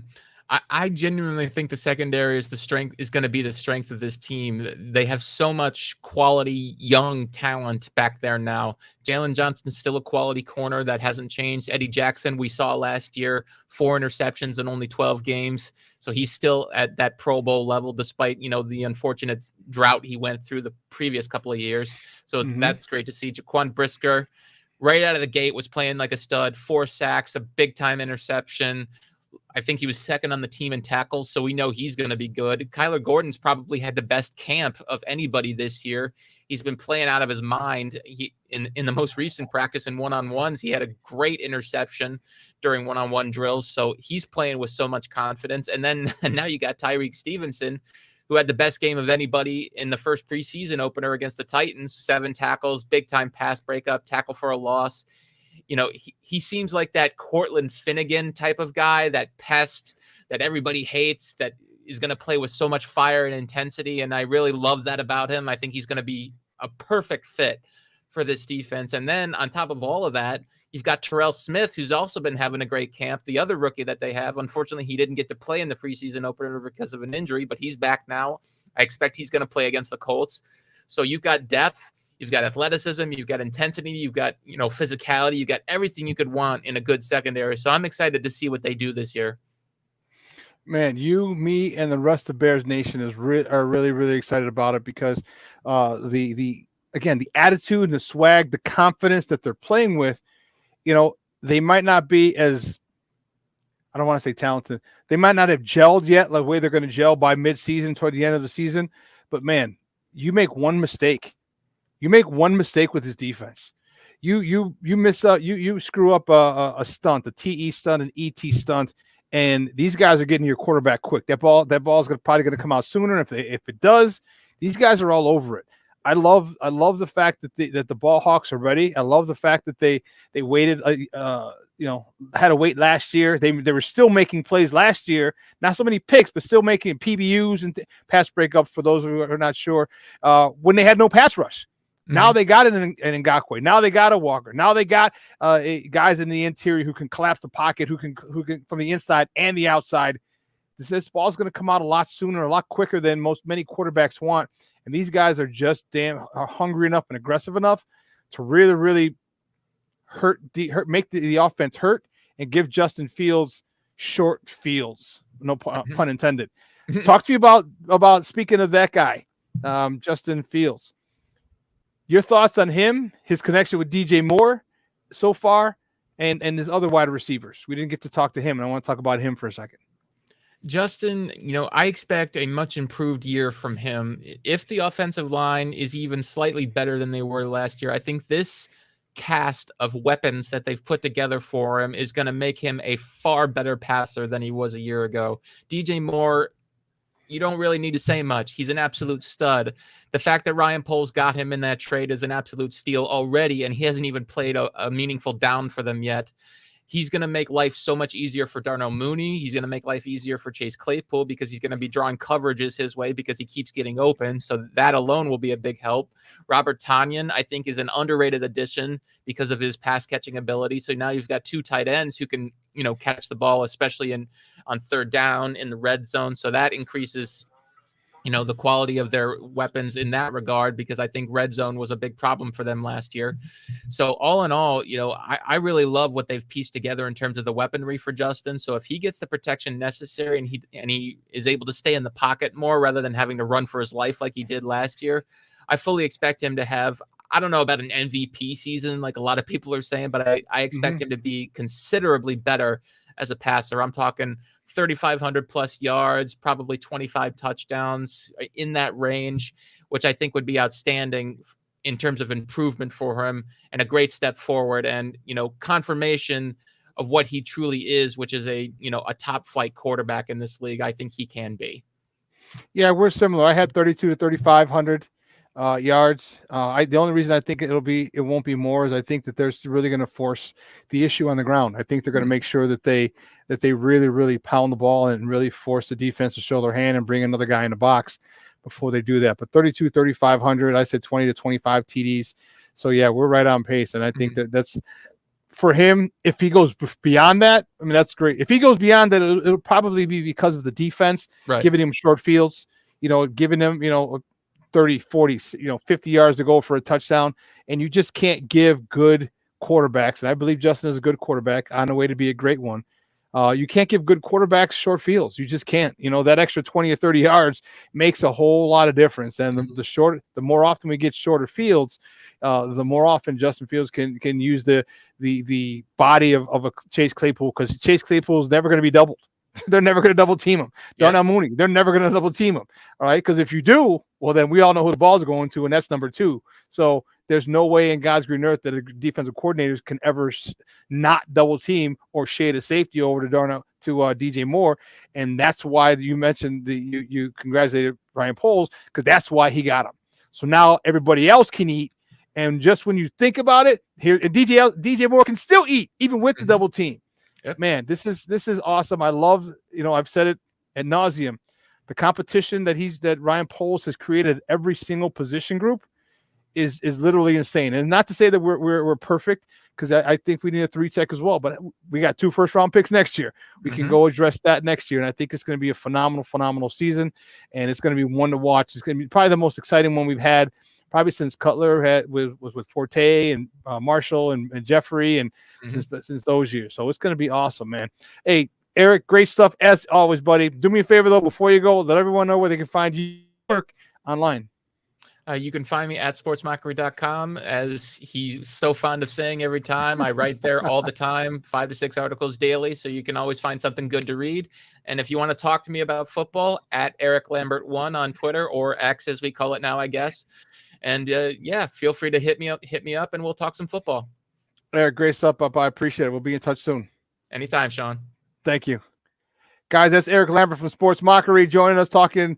[SPEAKER 1] I genuinely think the secondary is going to be the strength of this team. They have so much quality young talent back there now. Jalen Johnson's still a quality corner that hasn't changed. Eddie Jackson, we saw last year, 4 interceptions in only 12 games. So he's still at that Pro Bowl level, despite, the unfortunate drought he went through the previous couple of years. So that's great to see. Jaquan Brisker, right out of the gate, was playing like a stud, 4 sacks, a big time interception. I think he was second on the team in tackles, so we know he's going to be good. Kyler Gordon's probably had the best camp of anybody this year. He's been playing out of his mind. In the most recent practice in one-on-ones, he had a great interception during one-on-one drills, so he's playing with so much confidence. And then now you got Tyreek Stevenson, who had the best game of anybody in the first preseason opener against the Titans, 7 tackles, big-time pass breakup, tackle for a loss. He seems like that Cortland Finnegan type of guy, that pest that everybody hates, that is going to play with so much fire and intensity. And I really love that about him. I think he's going to be a perfect fit for this defense. And then on top of all of that, you've got Terrell Smith, who's also been having a great camp. The other rookie that they have, unfortunately, he didn't get to play in the preseason opener because of an injury, but he's back now. I expect he's going to play against the Colts. So you've got depth. You've got athleticism, you've got intensity, you've got, physicality, you've got everything you could want in a good secondary. So I'm excited to see what they do this year.
[SPEAKER 4] Man, you, me, and the rest of Bears Nation are really, really excited about it because the again, the attitude and the swag, the confidence that they're playing with, they might not be as, I don't want to say talented. They might not have gelled yet, like the way they're going to gel by mid-season toward the end of the season. But man, you make one mistake. You make one mistake with his defense. You miss out. You screw up a stunt, a TE stunt, an ET stunt, and these guys are getting your quarterback quick. That ball's probably going to come out sooner. If it does, these guys are all over it. I love the fact that the ball hawks are ready. I love the fact that they waited. Had to wait last year. They were still making plays last year. Not so many picks, but still making PBUs and pass breakups. For those who are not sure, when they had no pass rush. Now they got an Ngakoue. Now they got a Walker. Now they got guys in the interior who can collapse the pocket, who can from the inside and the outside. This ball's going to come out a lot sooner, a lot quicker than many quarterbacks want. And these guys are just are hungry enough and aggressive enough to really, really make the offense hurt and give Justin Fields short fields. No pun intended. Talk to you about speaking of that guy, Justin Fields. Your thoughts on him, his connection with DJ Moore so far, and his other wide receivers. We didn't get to talk to him, and I want to talk about him for a second.
[SPEAKER 1] Justin, I expect a much improved year from him. If the offensive line is even slightly better than they were last year, I think this cast of weapons that they've put together for him is going to make him a far better passer than he was a year ago. DJ Moore, you don't really need to say much. He's an absolute stud. The fact that Ryan Poles got him in that trade is an absolute steal already, and he hasn't even played a meaningful down for them yet. He's going to make life so much easier for Darnell Mooney. He's going to make life easier for Chase Claypool because he's going to be drawing coverages his way because he keeps getting open. So that alone will be a big help. Robert Tonyan, I think, is an underrated addition because of his pass catching ability. So now you've got two tight ends who can, catch the ball, especially on third down in the red zone. So that increases, the quality of their weapons in that regard, because I think red zone was a big problem for them last year. So all in all, I really love what they've pieced together in terms of the weaponry for Justin. So if he gets the protection necessary and he is able to stay in the pocket more rather than having to run for his life like he did last year, I fully expect him to have, I don't know about an MVP season like a lot of people are saying, but I expect him to be considerably better as a passer. I'm talking 3,500 plus yards, probably 25 touchdowns in that range, which I think would be outstanding in terms of improvement for him and a great step forward and, confirmation of what he truly is, which is a top flight quarterback in this league. I think he can be.
[SPEAKER 4] Yeah, we're similar. I had 32 to 3,500 yards. The only reason I think it won't be more is I think that they're really going to force the issue on the ground. I think they're going to make sure that they really, really pound the ball and really force the defense to show their hand and bring another guy in the box before they do that. But 32, 3,500, I said 20 to 25 TDs. So yeah, we're right on pace. And I think that's for him. If he goes beyond that, I mean, that's great. If he goes beyond that, it'll probably be because of the defense, giving him short fields, giving him, 30, 40, 50 yards to go for a touchdown. And you just can't give good quarterbacks. And I believe Justin is a good quarterback on the way to be a great one. You can't give good quarterbacks short fields. You just can't. That extra 20 or 30 yards makes a whole lot of difference. And the more often we get shorter fields, the more often Justin Fields can use the body of a Chase Claypool, because Chase Claypool is never going to be doubled. They're never going to double team him. Darnell Mooney, they're never going to double team him. All right. Because if you do, well, then we all know who the ball's going to, and that's number 2. So there's no way in God's green earth that defensive coordinators can ever not double team or shade a safety over to DJ Moore. And that's why you mentioned you congratulated Ryan Poles, because that's why he got him. So now everybody else can eat. And just when you think about it, here DJ Moore can still eat even with the double team. Yep. Man, this is awesome. I love, I've said it ad nauseum. The competition that Ryan Poles has created at every single position group is literally insane. And not to say that we're perfect, because I think we need a 3-tech as well. But we got 2 first-round picks next year. We can go address that next year, and I think it's going to be a phenomenal season, and it's going to be one to watch. It's going to be probably the most exciting one we've had probably since Cutler was with Forte and Marshall and Jeffrey, and since those years. So it's going to be awesome, man. Hey, Eric, great stuff as always, buddy. Do me a favor, though, before you go, let everyone know where they can find you work online.
[SPEAKER 1] You can find me at sportsmockery.com, as he's so fond of saying every time. I write there all the time, 5 to 6 articles daily, so you can always find something good to read. And if you want to talk to me about football, at Eric Lambert1 on Twitter, or X as we call it now, I guess. And yeah, feel free to hit me up, and we'll talk some football.
[SPEAKER 4] Eric, great stuff, Papa. I appreciate it. We'll be in touch soon.
[SPEAKER 1] Anytime, Shawn.
[SPEAKER 4] Thank you. Guys, that's Eric Lambert from Sports Mockery joining us, talking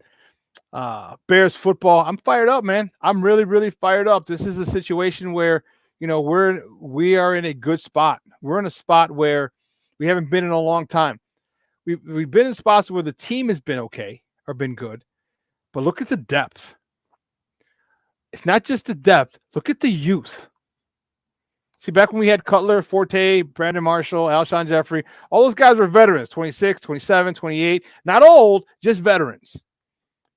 [SPEAKER 4] Bears football. I'm fired up, man. I'm really, really fired up. This is a situation where, we are in a good spot. We're in a spot where we haven't been in a long time. We've been in spots where the team has been okay or been good, but look at the depth. It's not just the depth. Look at the youth. See, back when we had Cutler, Forte, Brandon Marshall, Alshon Jeffrey, all those guys were veterans, 26, 27, 28. Not old, just veterans.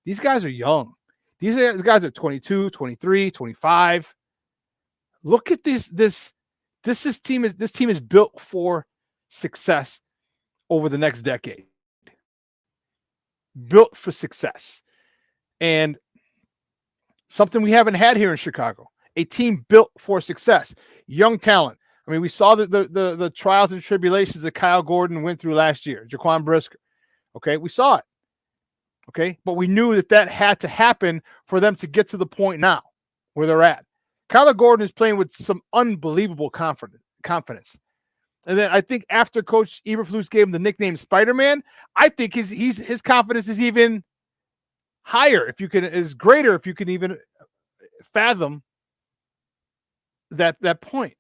[SPEAKER 4] These guys are young. These guys are 22, 23, 25. Look at this. This team is built for success over the next decade. Built for success. And something we haven't had here in Chicago. A team built for success. Young talent. I mean, we saw the trials and tribulations that Kyle Gordon went through last year. Jaquan Brisker. Okay, we saw it. Okay, but we knew that had to happen for them to get to the point now where they're at. Kyler Gordon is playing with some unbelievable confidence. And then I think after Coach Eberflus gave him the nickname Spider-Man, I think his confidence is even higher, is greater if you can even fathom that point.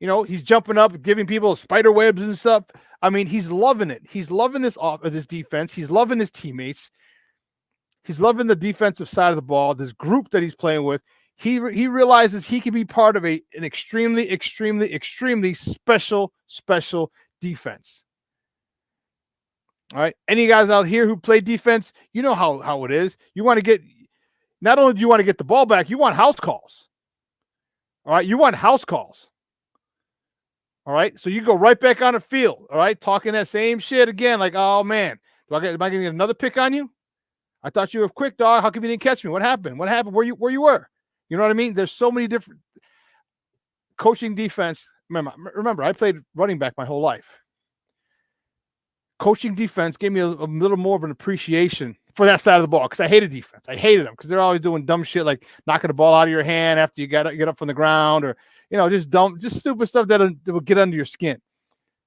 [SPEAKER 4] He's jumping up, giving people spider webs and stuff. I mean, he's loving it. He's loving this defense. He's loving his teammates. He's loving the defensive side of the ball, this group that he's playing with. He realizes he can be part of an extremely, extremely, extremely special defense. All right. Any guys out here who play defense, you know how it is. You want to get, not only do you want to get the ball back, you want house calls. All right. You want house calls. All right. So you go right back on the field. All right. Talking that same shit again. Like, oh man, am I going to get another pick on you? I thought you were quick, dog. How come you didn't catch me? What happened? What happened? Where you were? You know what I mean? There's so many different coaching defense. Remember, I played running back my whole life. Coaching defense gave me a little more of an appreciation for that side of the ball because I hated defense. I hated them because they're always doing dumb shit like knocking the ball out of your hand after you get up from the ground, or just stupid stuff that will get under your skin.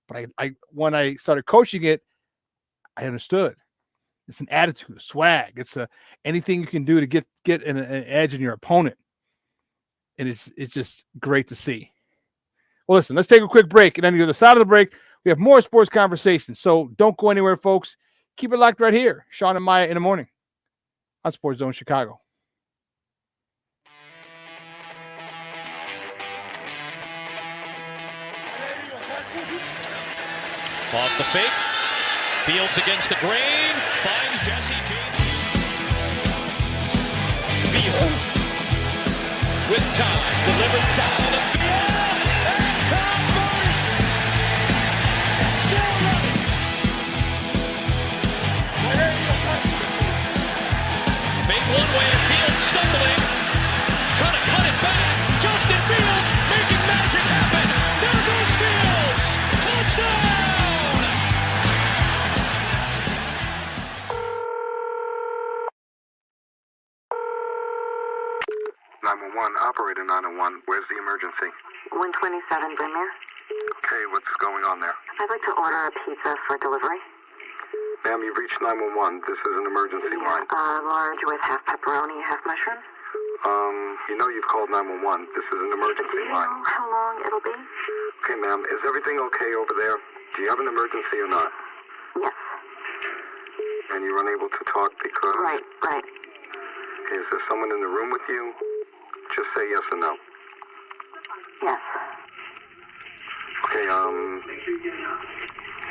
[SPEAKER 4] But when I started coaching it, I understood. It's an attitude, a swag. It's anything you can do to get an edge in your opponent. And it's just great to see. Well, listen, let's take a quick break. And then on the other side of the break, we have more sports conversations. So don't go anywhere, folks. Keep it locked right here. Shawn and Maya in the morning on Sports Zone Chicago.
[SPEAKER 18] Off the fake. Fields against the grain. Finds Jesse James. Field. With time. Delivers down the field. Made one way and Fields stumbling. Trying to cut it back. Justin Fields making magic happen. There goes Fields. Touchdown.
[SPEAKER 3] 911, operator 901. Where's the emergency?
[SPEAKER 5] 127 Brynmere.
[SPEAKER 3] Okay, what's going on there?
[SPEAKER 5] I'd like to order a pizza for delivery.
[SPEAKER 3] Ma'am, you've reached 911. This is an emergency line.
[SPEAKER 5] Large with half pepperoni, half mushroom.
[SPEAKER 3] You've called 911. This is an emergency line.
[SPEAKER 5] Do you know how long it'll be?
[SPEAKER 3] Okay, ma'am, is everything okay over there? Do you have an emergency or not?
[SPEAKER 5] Yes.
[SPEAKER 3] And you're unable to talk because...
[SPEAKER 5] Right.
[SPEAKER 3] Is there someone in the room with you? Just say yes or no.
[SPEAKER 5] Yes.
[SPEAKER 3] Okay,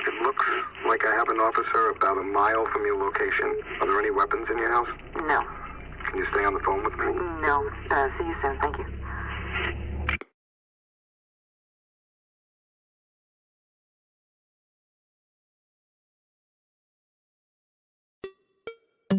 [SPEAKER 3] it looks like I have an officer about a mile from your location. Are there any weapons in your house?
[SPEAKER 5] No.
[SPEAKER 3] Can you stay on the phone with me?
[SPEAKER 5] No. See you soon. Thank you.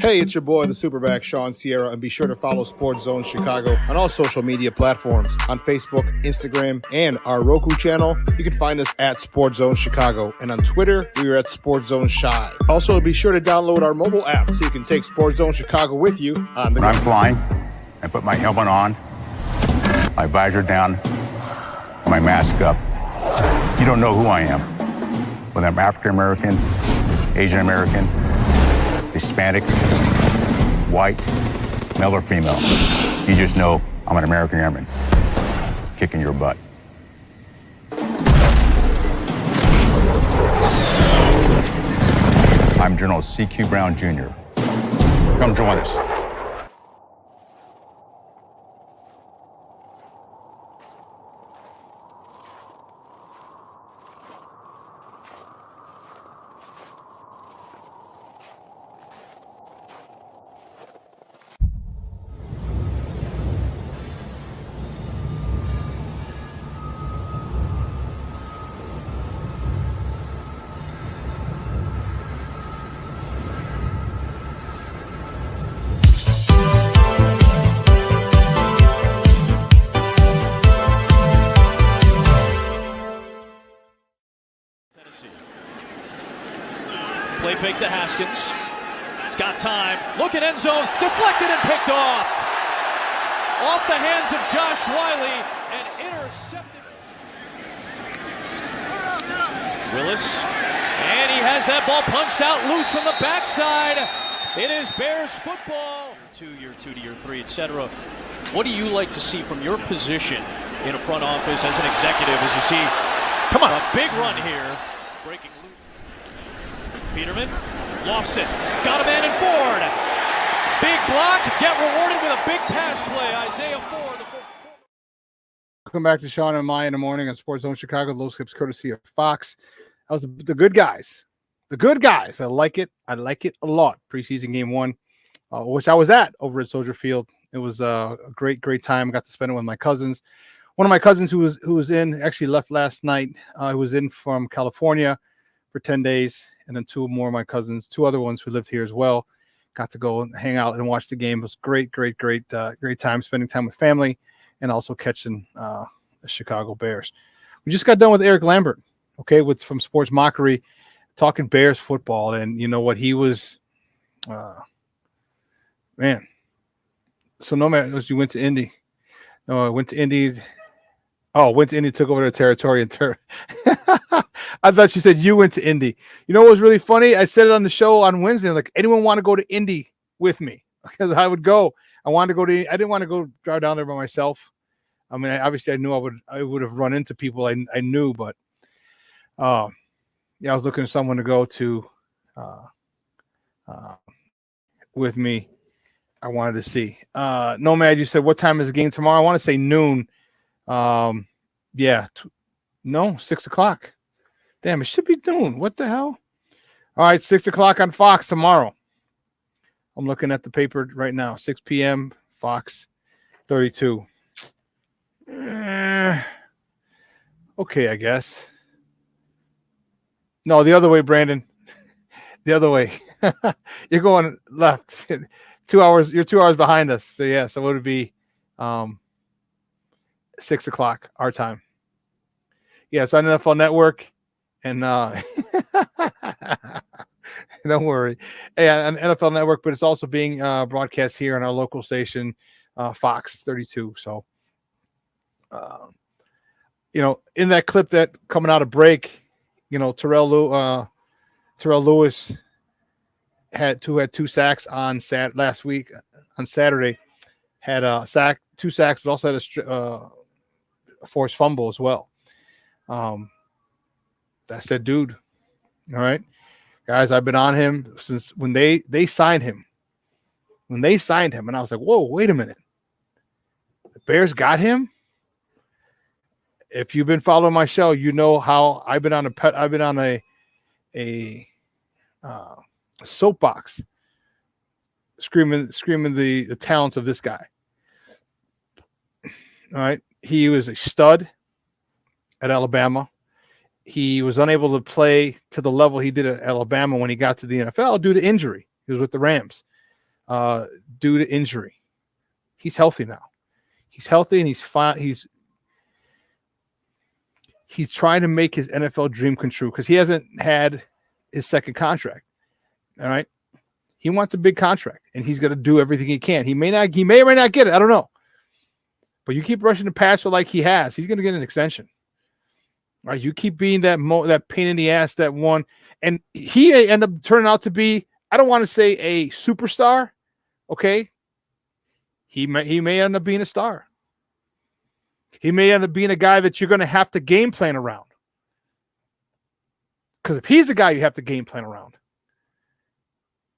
[SPEAKER 12] Hey, it's your boy, the SuperBack, Shawn Sierra, and be sure to follow Sports Zone Chicago on all social media platforms on Facebook, Instagram, and our Roku channel. You can find us at Sports Zone Chicago, and on Twitter, we are at Sports Zone Shy. Also, be sure to download our mobile app so you can take Sports Zone Chicago with you on the go.
[SPEAKER 6] When I'm flying, I put my helmet on, my visor down, my mask up. You don't know who I am. Whether I'm African American, Asian American, Hispanic, white, male or female. You just know I'm an American airman kicking your butt. I'm General C.Q. Brown Jr. Come join us.
[SPEAKER 18] Play fake to Haskins. He's got time. Look at end zone. Deflected and picked off. Off the hands of Josh Wiley and intercepted. Willis. And he has that ball punched out loose from the backside. It is Bears football. Year 2 to year 3, etc. What do you like to see from your position in a front office as an executive as you see a big run here? Breaking loose. Peterman lofts it. Got a man in Ford. Big block. Get rewarded with a big pass play. Isaiah Ford.
[SPEAKER 4] Welcome back to Shawn and Maya in the morning on Sports Zone Chicago. Those clips courtesy of Fox. That was the good guys. The good guys. I like it. I like it a lot. Preseason game 1, which I was at over at Soldier Field. It was a great time. I got to spend it with my cousins. One of my cousins who was in, actually left last night. Who was in from California for 10 days. And then 2 more of my cousins, 2 other ones who lived here as well, got to go and hang out and watch the game. It was great time spending time with family and also catching the Chicago Bears. We just got done with Eric Lambert, from Sports Mockery, talking Bears football. And you know what, he was, man. So no matter, you went to Indy. No, I went to Indy. Oh, went to Indy, took over the territory. I thought she said you went to Indy. You know what was really funny? I said it on the show on Wednesday. Like, anyone want to go to Indy with me? Because I would go. I didn't want to go drive down there by myself. I mean, obviously I knew I would have run into people I knew, but I was looking for someone to go to with me. I wanted to see. Nomad, you said, what time is the game tomorrow? I want to say noon. No, 6 o'clock. Damn, it should be noon. What the hell? All right, 6 o'clock on Fox tomorrow. I'm looking at the paper right now. 6 p.m. Fox 32. Okay, I guess. No, the other way, Brandon. The other way. You're going left. 2 hours. You're 2 hours behind us. So yeah. So it would be 6 o'clock our time. Yeah, it's on NFL Network, and don't worry, on NFL Network, but it's also being broadcast here on our local station, Fox 32. So, in that clip that coming out of break, Terrell Lewis had 2 sacks on last week on Saturday, had a sack, 2 sacks, but also had a forced fumble as well. That's that dude. All right, guys, I've been on him since when they signed him. When they signed him, and I was like, whoa, wait a minute. The Bears got him? If you've been following my show, you know how I've been on a soapbox screaming the talents of this guy. All right. He was a stud at Alabama. He was unable to play to the level he did at Alabama when he got to the NFL due to injury. He was with the Rams. due to injury. He's healthy now. He's healthy and he's fine. He's trying to make his NFL dream come true because he hasn't had his second contract. All right. He wants a big contract and he's going to do everything he can. He may or may not get it. I don't know. But you keep rushing the passer like he has, he's going to get an extension. All right. You keep being that pain in the ass, that one. And he end up turning out to be, I don't want to say a superstar. Okay. He may end up being a star. He may end up being a guy that you're going to have to game plan around. Because if he's a guy you have to game plan around.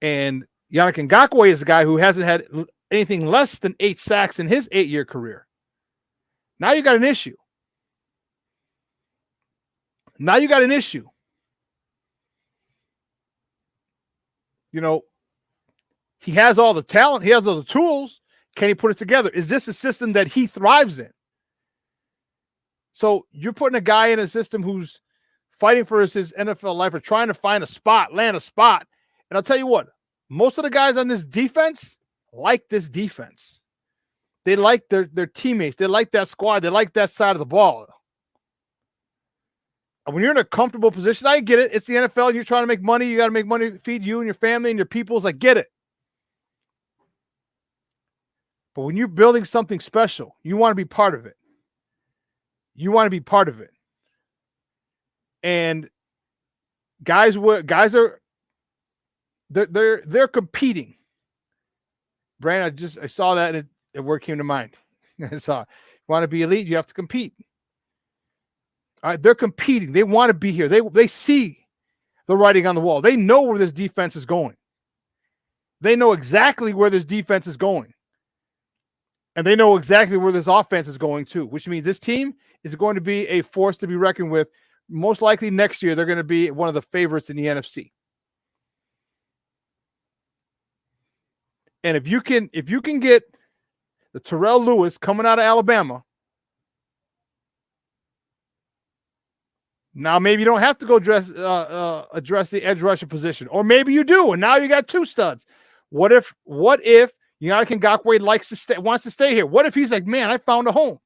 [SPEAKER 4] And Yannick Ngakoue is a guy who hasn't had anything less than 8 sacks in his 8-year career. Now you got an issue. You know, he has all the talent. He has all the tools. Can he put it together? Is this a system that he thrives in? So you're putting a guy in a system who's fighting for his NFL life or trying to find a spot, land a spot. And I'll tell you what, most of the guys on this defense like this defense. They like their teammates. They like that squad. They like that side of the ball. And when you're in a comfortable position, I get it. It's the NFL. And you're trying to make money. You got to make money to feed you and your family and your peoples. I get it. But when you're building something special, you want to be part of it. And guys are they're competing. Brand, I saw that and the word came to mind. I saw it. You want to be elite, you have to compete. All right, they're competing. They want to be here. They see the writing on the wall. They know where this defense is going. They know exactly where this defense is going. And they know exactly where this offense is going too, which means this team is going to be a force to be reckoned with. Most likely next year, they're going to be one of the favorites in the NFC. And if you can get the Terrell Lewis coming out of Alabama, now maybe you don't have to go address the edge rusher position, or maybe you do, and now you got 2 studs. What if Yannick Ngakoue wants to stay here? What if he's like, man, I found a home?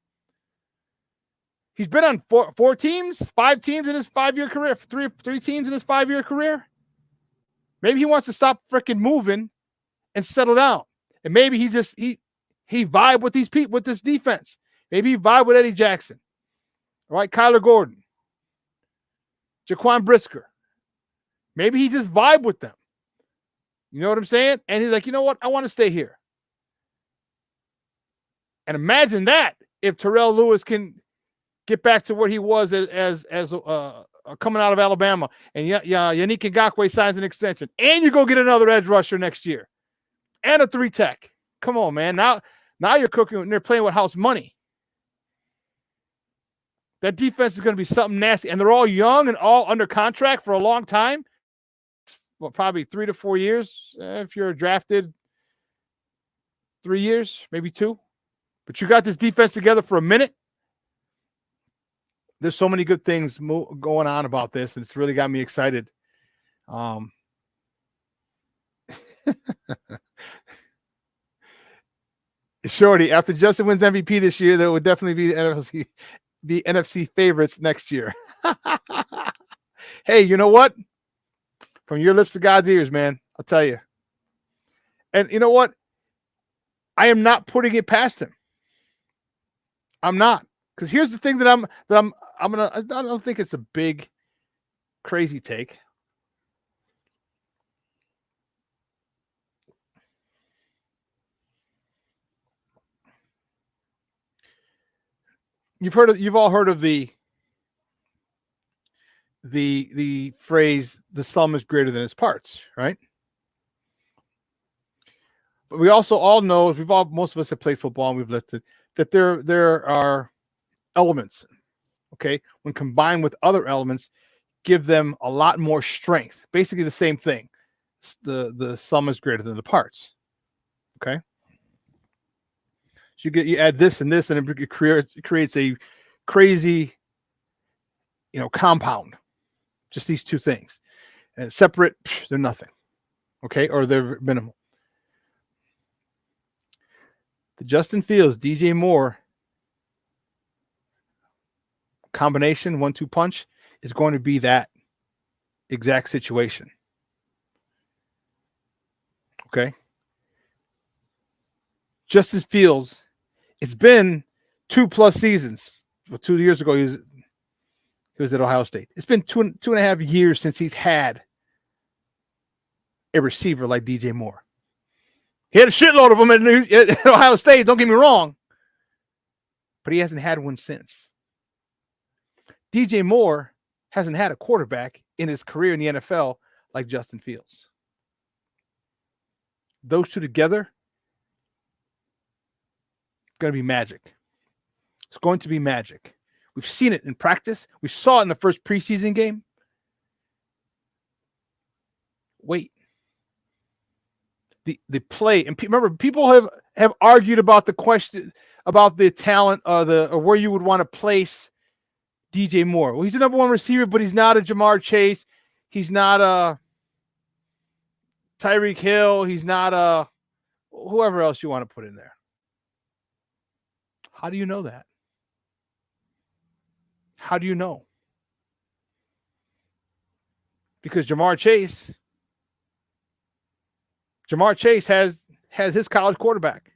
[SPEAKER 4] He's been on 4 teams, 5 teams in his 5-year career, 3 teams in his 5-year career. Maybe he wants to stop freaking moving and settle down. And maybe he vibe with these people, with this defense. Maybe he vibe with Eddie Jackson. All right, Kyler Gordon, Jaquan Brisker. Maybe he just vibe with them. You know what I'm saying? And he's like, you know what? I want to stay here. And imagine that if Terrell Lewis can get back to where he was as coming out of Alabama, and Yannick Ngakoue signs an extension, and you go get another edge rusher next year, and a 3 tech. Come on, man. Now you're cooking, and they're playing with house money. That defense is going to be something nasty, and they're all young and all under contract for a long time. Well, probably 3 to 4 years if you're drafted. 3 years, maybe 2. But you got this defense together for a minute. There's so many good things going on about this, and it's really got me excited. Shorty, after Justin wins MVP this year, there would definitely be NFC favorites next year. Hey, you know what? From your lips to God's ears, man. I'll tell you. And you know what? I am not putting it past him. I'm not. Because here's the thing I don't think it's a big, crazy take. You've all heard of the phrase, the sum is greater than its parts, right? But we also all know, most of us have played football and we've lived it, that there are elements, okay, when combined with other elements, give them a lot more strength. Basically the same thing. The sum is greater than the parts. Okay. So you add this and this, and it creates a crazy, compound. Just these 2 things. And separate, they're nothing. Okay, or they're minimal. The Justin Fields, DJ Moore combination, 1-2 punch, is going to be that exact situation. Okay. Justin Fields, it's been 2+ seasons. Well, 2 years ago, he was at Ohio State. It's been two and a half years since he's had a receiver like DJ Moore. He had a shitload of them at Ohio State, don't get me wrong, but he hasn't had one since. DJ Moore hasn't had a quarterback in his career in the NFL like Justin Fields. Those two together, it's going to be magic. It's going to be magic. We've seen it in practice. We saw it in the first preseason game. Wait. The play, and remember, people have argued about the question about the talent or where you would want to place DJ Moore. Well, he's the number one receiver, but he's not a Jamar Chase. He's not a Tyreek Hill. He's not a whoever else you want to put in there. How do you know that? How do you know? Because Jamar Chase has his college quarterback.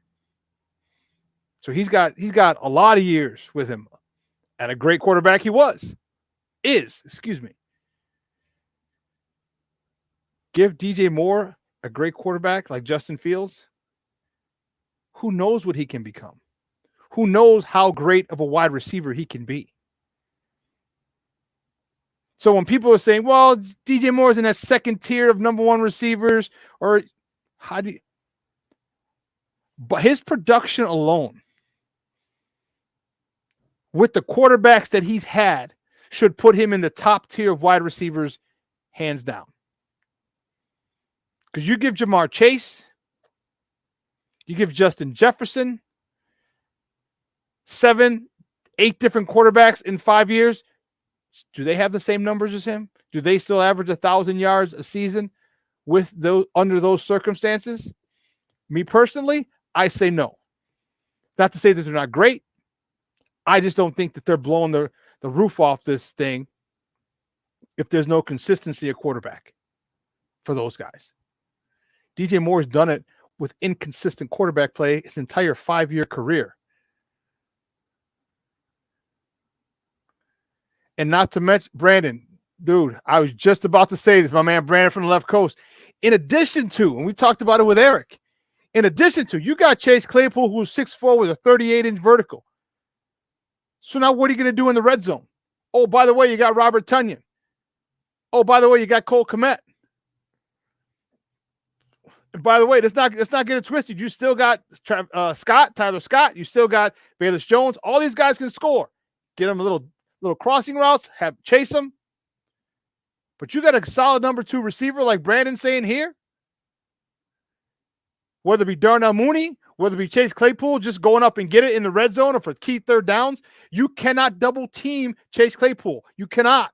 [SPEAKER 4] So he's got a lot of years with him. And a great quarterback he is. Give DJ Moore a great quarterback like Justin Fields. Who knows what he can become? Who knows how great of a wide receiver he can be? So when people are saying, well, DJ Moore's in that second tier of number one receivers, or but his production alone with the quarterbacks that he's had should put him in the top tier of wide receivers, hands down. Because you give Jamar Chase, you give Justin Jefferson 7, 8 different quarterbacks in 5 years. Do they have the same numbers as him? Do they still average 1,000 yards a season with those under those circumstances? Me personally, I say no. Not to say that they're not great. I just don't think that they're blowing the roof off this thing if there's no consistency at quarterback for those guys. DJ Moore's done it with inconsistent quarterback play his entire 5-year career. And not to mention, Brandon, dude, I was just about to say this, my man Brandon from the left coast. In addition to, and we talked about it with Eric, in addition to, you got Chase Claypool, who's 6'4" with a 38-inch vertical. So now what are you going to do in the red zone? Oh, by the way, you got Robert Tonyan. Oh, by the way, you got Cole Kmet. And by the way, let's not get it twisted. You still got Tyler Scott. You still got Bayless Jones. All these guys can score. Get them a little crossing routes, chase them. But you got a solid number 2 receiver like Brandon saying here. Whether it be Darnell Mooney, whether it be Chase Claypool just going up and get it in the red zone or for key third downs, you cannot double team Chase Claypool. You cannot.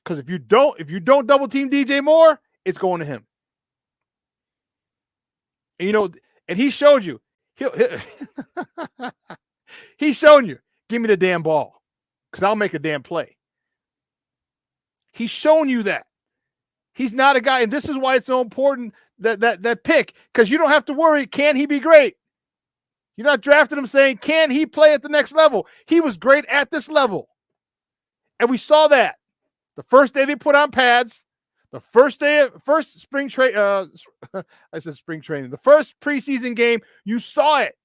[SPEAKER 4] Because if you don't double team DJ Moore, it's going to him. And and he showed you. He's shown you. Give me the damn ball. Because I'll make a damn play. He's shown you that. He's not a guy, and this is why it's so important that pick, because you don't have to worry, can he be great? You're not drafting him saying, can he play at the next level? He was great at this level. And we saw that. The first day they put on pads, the first spring training, I said spring training, the first preseason game, you saw it.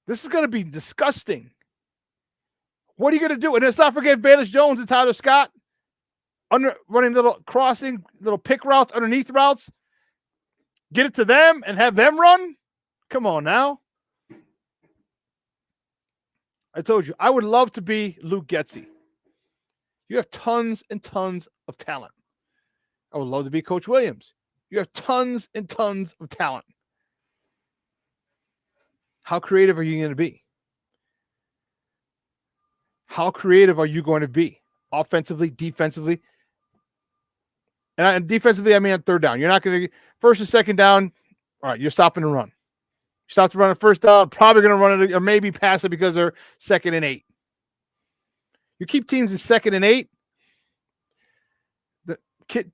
[SPEAKER 4] This is going to be disgusting. What are you going to do? And let's not forget Bayless Jones and Tyler Scott running little crossing, little pick routes, underneath routes. Get it to them and have them run? Come on now. I told you, I would love to be Luke Getsy. You have tons and tons of talent. I would love to be Coach Williams. You have tons and tons of talent. How creative are you going to be? How creative are you going to be? Offensively, defensively? And defensively, I mean, on third down, you're not going to first and second down. All right, you're stopping the run. You stop to run a first down, probably going to run it or maybe pass it because they're 2nd and 8. You keep teams in 2nd and 8. The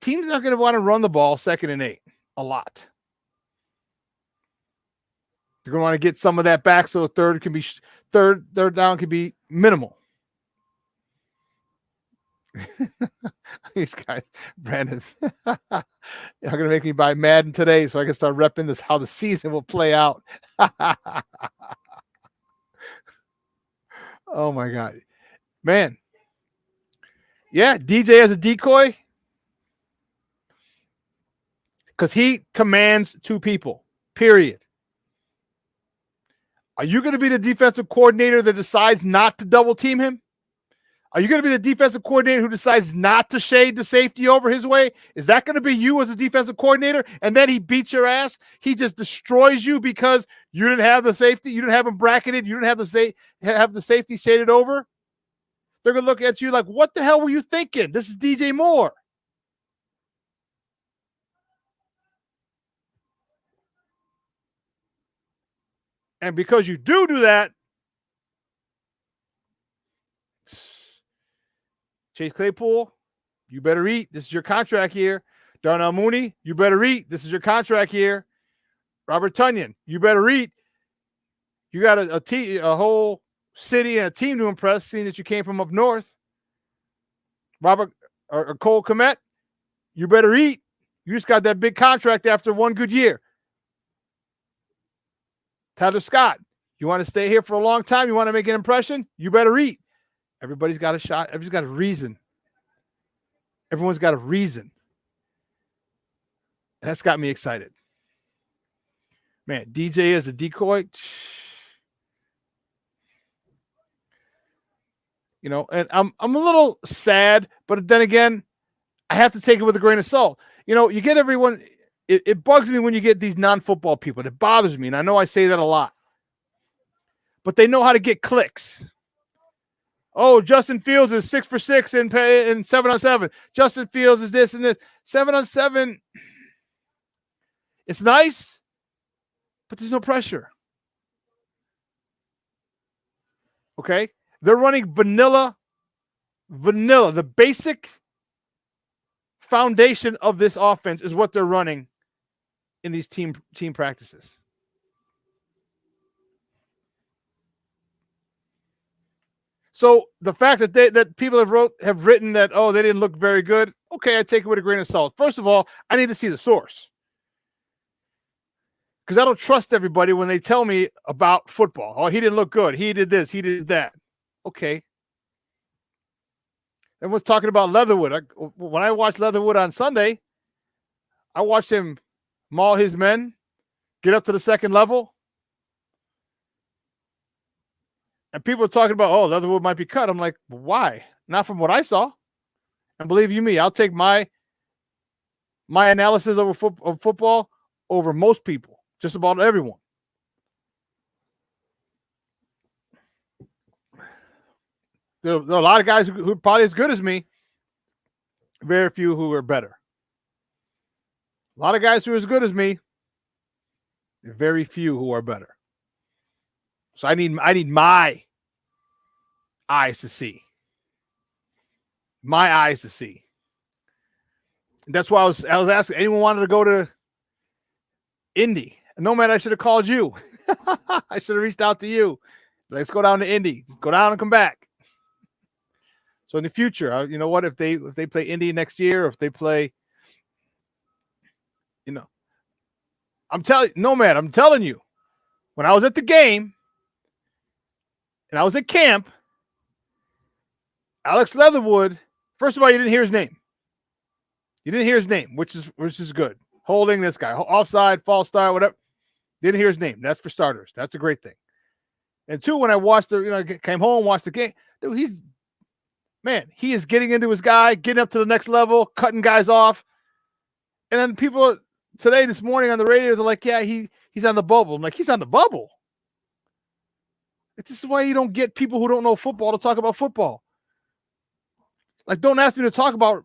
[SPEAKER 4] teams are going to want to run the ball 2nd and 8 a lot. They're going to want to get some of that back so third down can be minimal. These guys, Brandon's you're going to make me buy Madden today so I can start repping this how the season will play out. Oh my God, man. Yeah, DJ as a decoy because he commands 2 people, period. Are you going to be the defensive coordinator that decides not to double team him? Are you going to be the defensive coordinator who decides not to shade the safety over his way? Is that going to be you as a defensive coordinator? And then he beats your ass. He just destroys you because you didn't have the safety. You didn't have him bracketed. You didn't have the safety shaded over. They're going to look at you like, what the hell were you thinking? This is DJ Moore. And because you do that, Chase Claypool, you better eat. This is your contract year. Darnell Mooney, you better eat. This is your contract year. Robert Tonyan, you better eat. You got a whole city and a team to impress, seeing that you came from up north. Robert or Cole Kmet, you better eat. You just got that big contract after one good year. Tyler Scott, you want to stay here for a long time? You want to make an impression? You better eat. Everybody's got a shot. Everybody's got a reason. Everyone's got a reason. And that's got me excited. Man, DJ as a decoy. You know, and I'm a little sad, but then again, I have to take it with a grain of salt. You know, you get everyone. It bugs me when you get these non-football people. It bothers me, and I know I say that a lot. But they know how to get clicks. Oh, Justin Fields is 6 for 6 in 7-on-7. Justin Fields is this and this. 7-on-7. It's nice, but there's no pressure. Okay? They're running vanilla. The basic foundation of this offense is what they're running in these team practices. So the fact that people have written that, oh, they didn't look very good, okay, I take it with a grain of salt. First of all, I need to see the source. Because I don't trust everybody when they tell me about football. Oh, he didn't look good. He did this. He did that. Okay. Everyone's talking about Leatherwood. When I watched Leatherwood on Sunday, I watched him maul his men, get up to the second level. And people are talking about, oh, Leatherwood might be cut. I'm like, why? Not from what I saw. And believe you me, I'll take my analysis of football over most people, just about everyone. There are a lot of guys who are probably as good as me. Very few who are better. A lot of guys who are as good as me. Very few who are better. So I need my eyes to see. My eyes to see. And that's why I was asking. Anyone wanted to go to Indy? No, man, I should have called you. I should have reached out to you. Let's go down to Indy. Just go down and come back. So in the future, you know what? If they play Indy next year, or if they play, you know, I'm telling you, when I was at the game and I was at camp, Alex Leatherwood, first of all, you didn't hear his name. You didn't hear his name, which is good. Holding this guy, offside, false start, whatever. Didn't hear his name. That's for starters. That's a great thing. And two, when I watched came home, watched the game, dude, he is getting into his guy, getting up to the next level, cutting guys off. And then people this morning on the radio are like, yeah, he's on the bubble. I'm like, he's on the bubble. This is why you don't get people who don't know football to talk about football. Like, don't ask me to talk about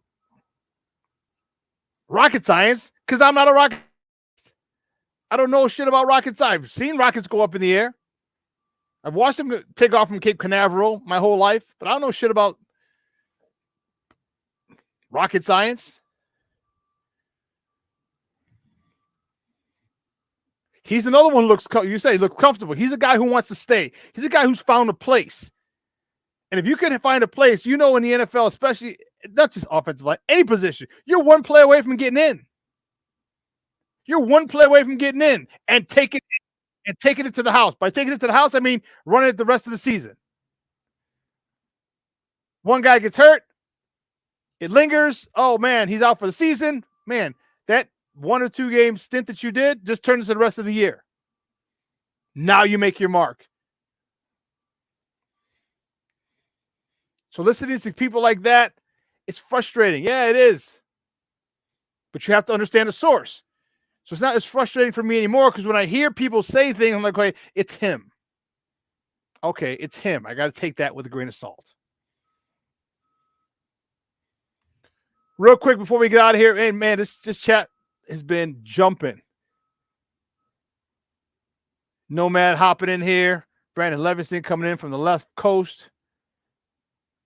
[SPEAKER 4] rocket science because I'm not a rocket. I don't know shit about rocket science. I've seen rockets go up in the air. I've watched them take off from Cape Canaveral my whole life, but I don't know shit about rocket science. He's another one who looks, you say, looks comfortable. He's a guy who wants to stay. He's a guy who's found a place. And if you can find a place, in the NFL, especially, not just offensive line, any position, you're one play away from getting in. You're one play away from getting in and taking it to the house. By taking it to the house, I mean running it the rest of the season. One guy gets hurt. It lingers. Oh, man, he's out for the season. Man, that 1 or 2 game stint that you did just turns into the rest of the year. Now you make your mark. So listening to people like that, it's frustrating. Yeah, it is. But you have to understand the source. So it's not as frustrating for me anymore because when I hear people say things, I'm like, okay, it's him. Okay, it's him. I got to take that with a grain of salt. Real quick before we get out of here, hey, man, this chat has been jumping. Nomad hopping in here. Brandon Levinson coming in from the left coast.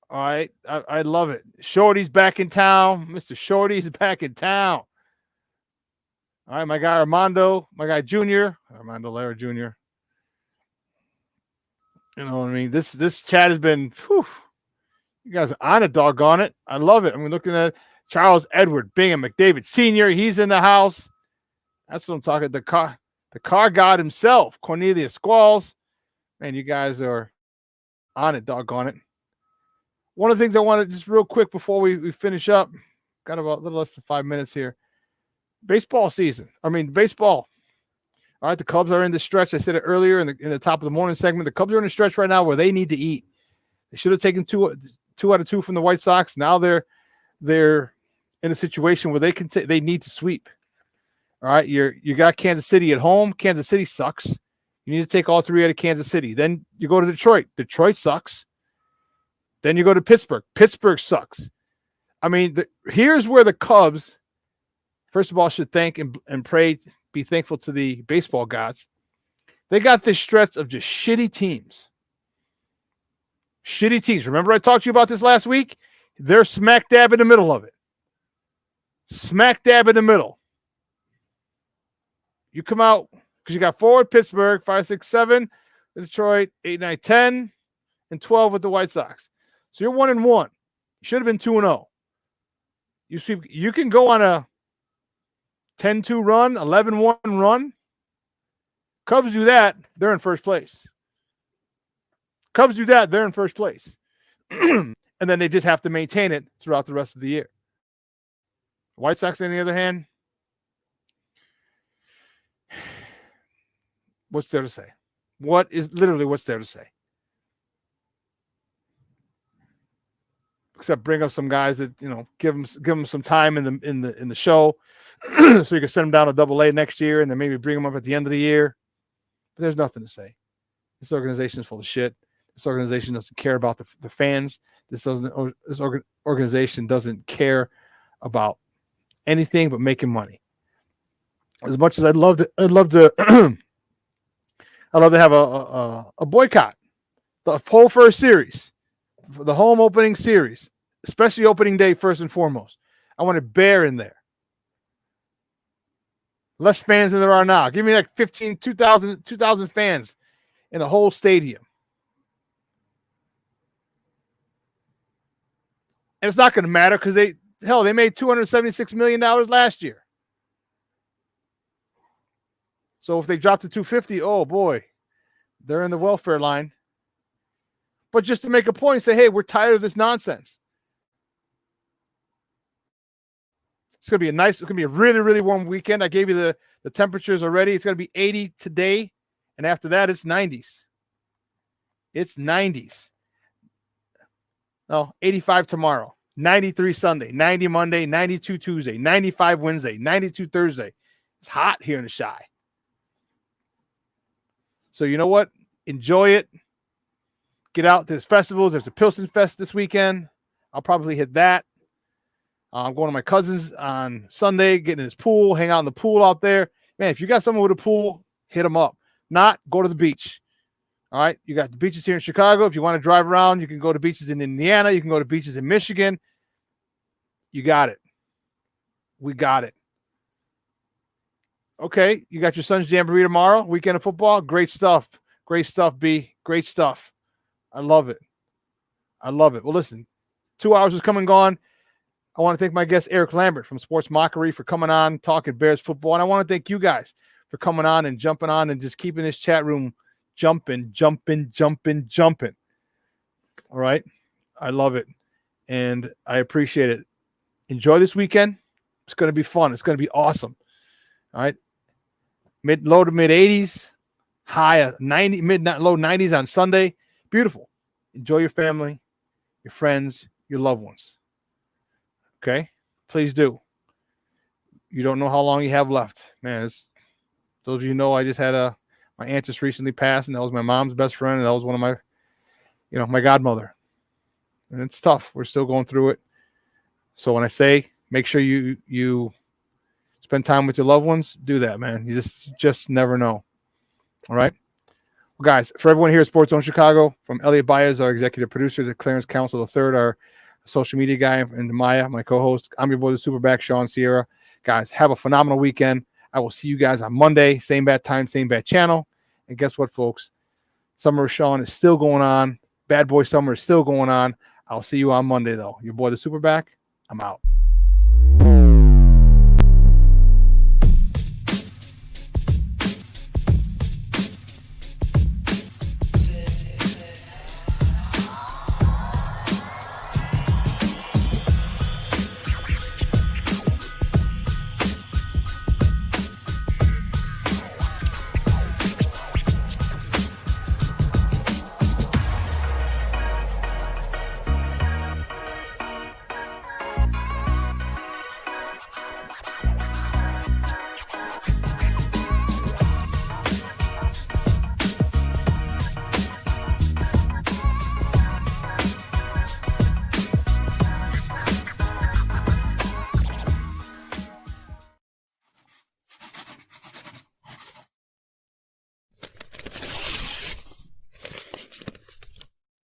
[SPEAKER 4] All right, I love it. Shorty's back in town. Mr. Shorty's back in town. All right, my guy Armando, my guy Junior, Armando Lara Jr. You know what I mean? This chat has been, whew, you guys are on it, doggone it. I love it. I'm looking at Charles Edward Bingham McDavid Sr. He's in the house. That's what I'm talking. The car god himself, Cornelius Squalls. Man, you guys are on it, doggone it. One of the things I want to just real quick before we finish up, got about a little less than 5 minutes here. Baseball season. Baseball. All right, the Cubs are in the stretch. I said it earlier in the top of the morning segment. The Cubs are in a stretch right now where they need to eat. They should have taken two out of 2 from the White Sox. Now they're in a situation where they need to sweep. All right, you got Kansas City at home. Kansas City sucks. You need to take all 3 out of Kansas City. Then you go to Detroit. Detroit sucks. Then you go to Pittsburgh. Pittsburgh sucks. Here's where the Cubs, first of all, should thank and pray, be thankful to the baseball gods. They got this stretch of just shitty teams. Shitty teams. Remember I talked to you about this last week? They're smack dab in the middle of it. Smack dab in the middle. You come out, because you got 4 at Pittsburgh, 5, 6, 7, Detroit, 8, 9, 10, and 12 with the White Sox. So you're 1-1. You should have been 2-0. You can go on a 10-2 run, 11-1 run. Cubs do that, they're in first place. Cubs do that, they're in first place. And then they just have to maintain it throughout the rest of the year. White Sox, on the other hand, what's there to say? What's there to say? Except bring up some guys that, give them some time in the show, so you can send them down to AA next year, and then maybe bring them up at the end of the year. But there's nothing to say. This organization is full of shit. This organization doesn't care about the fans. This organization doesn't care about anything but making money. As much as I'd love to have a boycott, the whole first series. The home opening series, especially opening day, first and foremost. I want a bear in there. Less fans than there are now. Give me like 2,000 fans in a whole stadium. And it's not going to matter because they made $276 million last year. So if they drop to 250, oh boy, they're in the welfare line. But just to make a point, say, hey, we're tired of this nonsense. It's going to be a really, really warm weekend. I gave you the temperatures already. It's going to be 80 today. And after that, it's 90s. It's 90s. No, 85 tomorrow, 93 Sunday, 90 Monday, 92 Tuesday, 95 Wednesday, 92 Thursday. It's hot here in the Chi. So you know what? Enjoy it. Get out. There's festivals. There's a Pilsen Fest this weekend. I'll probably hit that. I'm going to my cousin's on Sunday, getting in his pool, hang out in the pool out there. Man, if you got someone with a pool, hit them up. Not, go to the beach. All right, you got the beaches here in Chicago. If you want to drive around, you can go to beaches in Indiana. You can go to beaches in Michigan. You got it. We got it. Okay, you got your son's jamboree tomorrow, weekend of football. Great stuff. Great stuff, B. Great stuff. I love it. I love it. Well, listen, 2 hours is come and gone. I want to thank my guest, Eric Lambert from Sports Mockery, for coming on, talking Bears football. And I want to thank you guys for coming on and jumping on and just keeping this chat room jumping. All right. I love it. And I appreciate it. Enjoy this weekend. It's going to be fun. It's going to be awesome. All right. Low to mid 80s, high 90, low 90s on Sunday. Beautiful. Enjoy your family, your friends, your loved ones. Okay. Please do. You don't know how long you have left. Man, those of you know, I just had my aunt just recently passed, and that was my mom's best friend, and that was one of my, my godmother. And it's tough. We're still going through it. So when I say make sure you spend time with your loved ones, do that, man. You just never know. All right. Well, guys, for everyone here at Sports Zone Chicago, from Elliot Baez, our executive producer, to Clarence Council III, our social media guy, and to Maya, my co-host, I'm your boy, the SuperBack, Shawn Sierra. Guys, have a phenomenal weekend. I will see you guys on Monday, same bat time, same bat channel. And guess what, folks? Summer of Shawn is still going on. Bad Boy Summer is still going on. I'll see you on Monday, though. Your boy, the SuperBack. I'm out.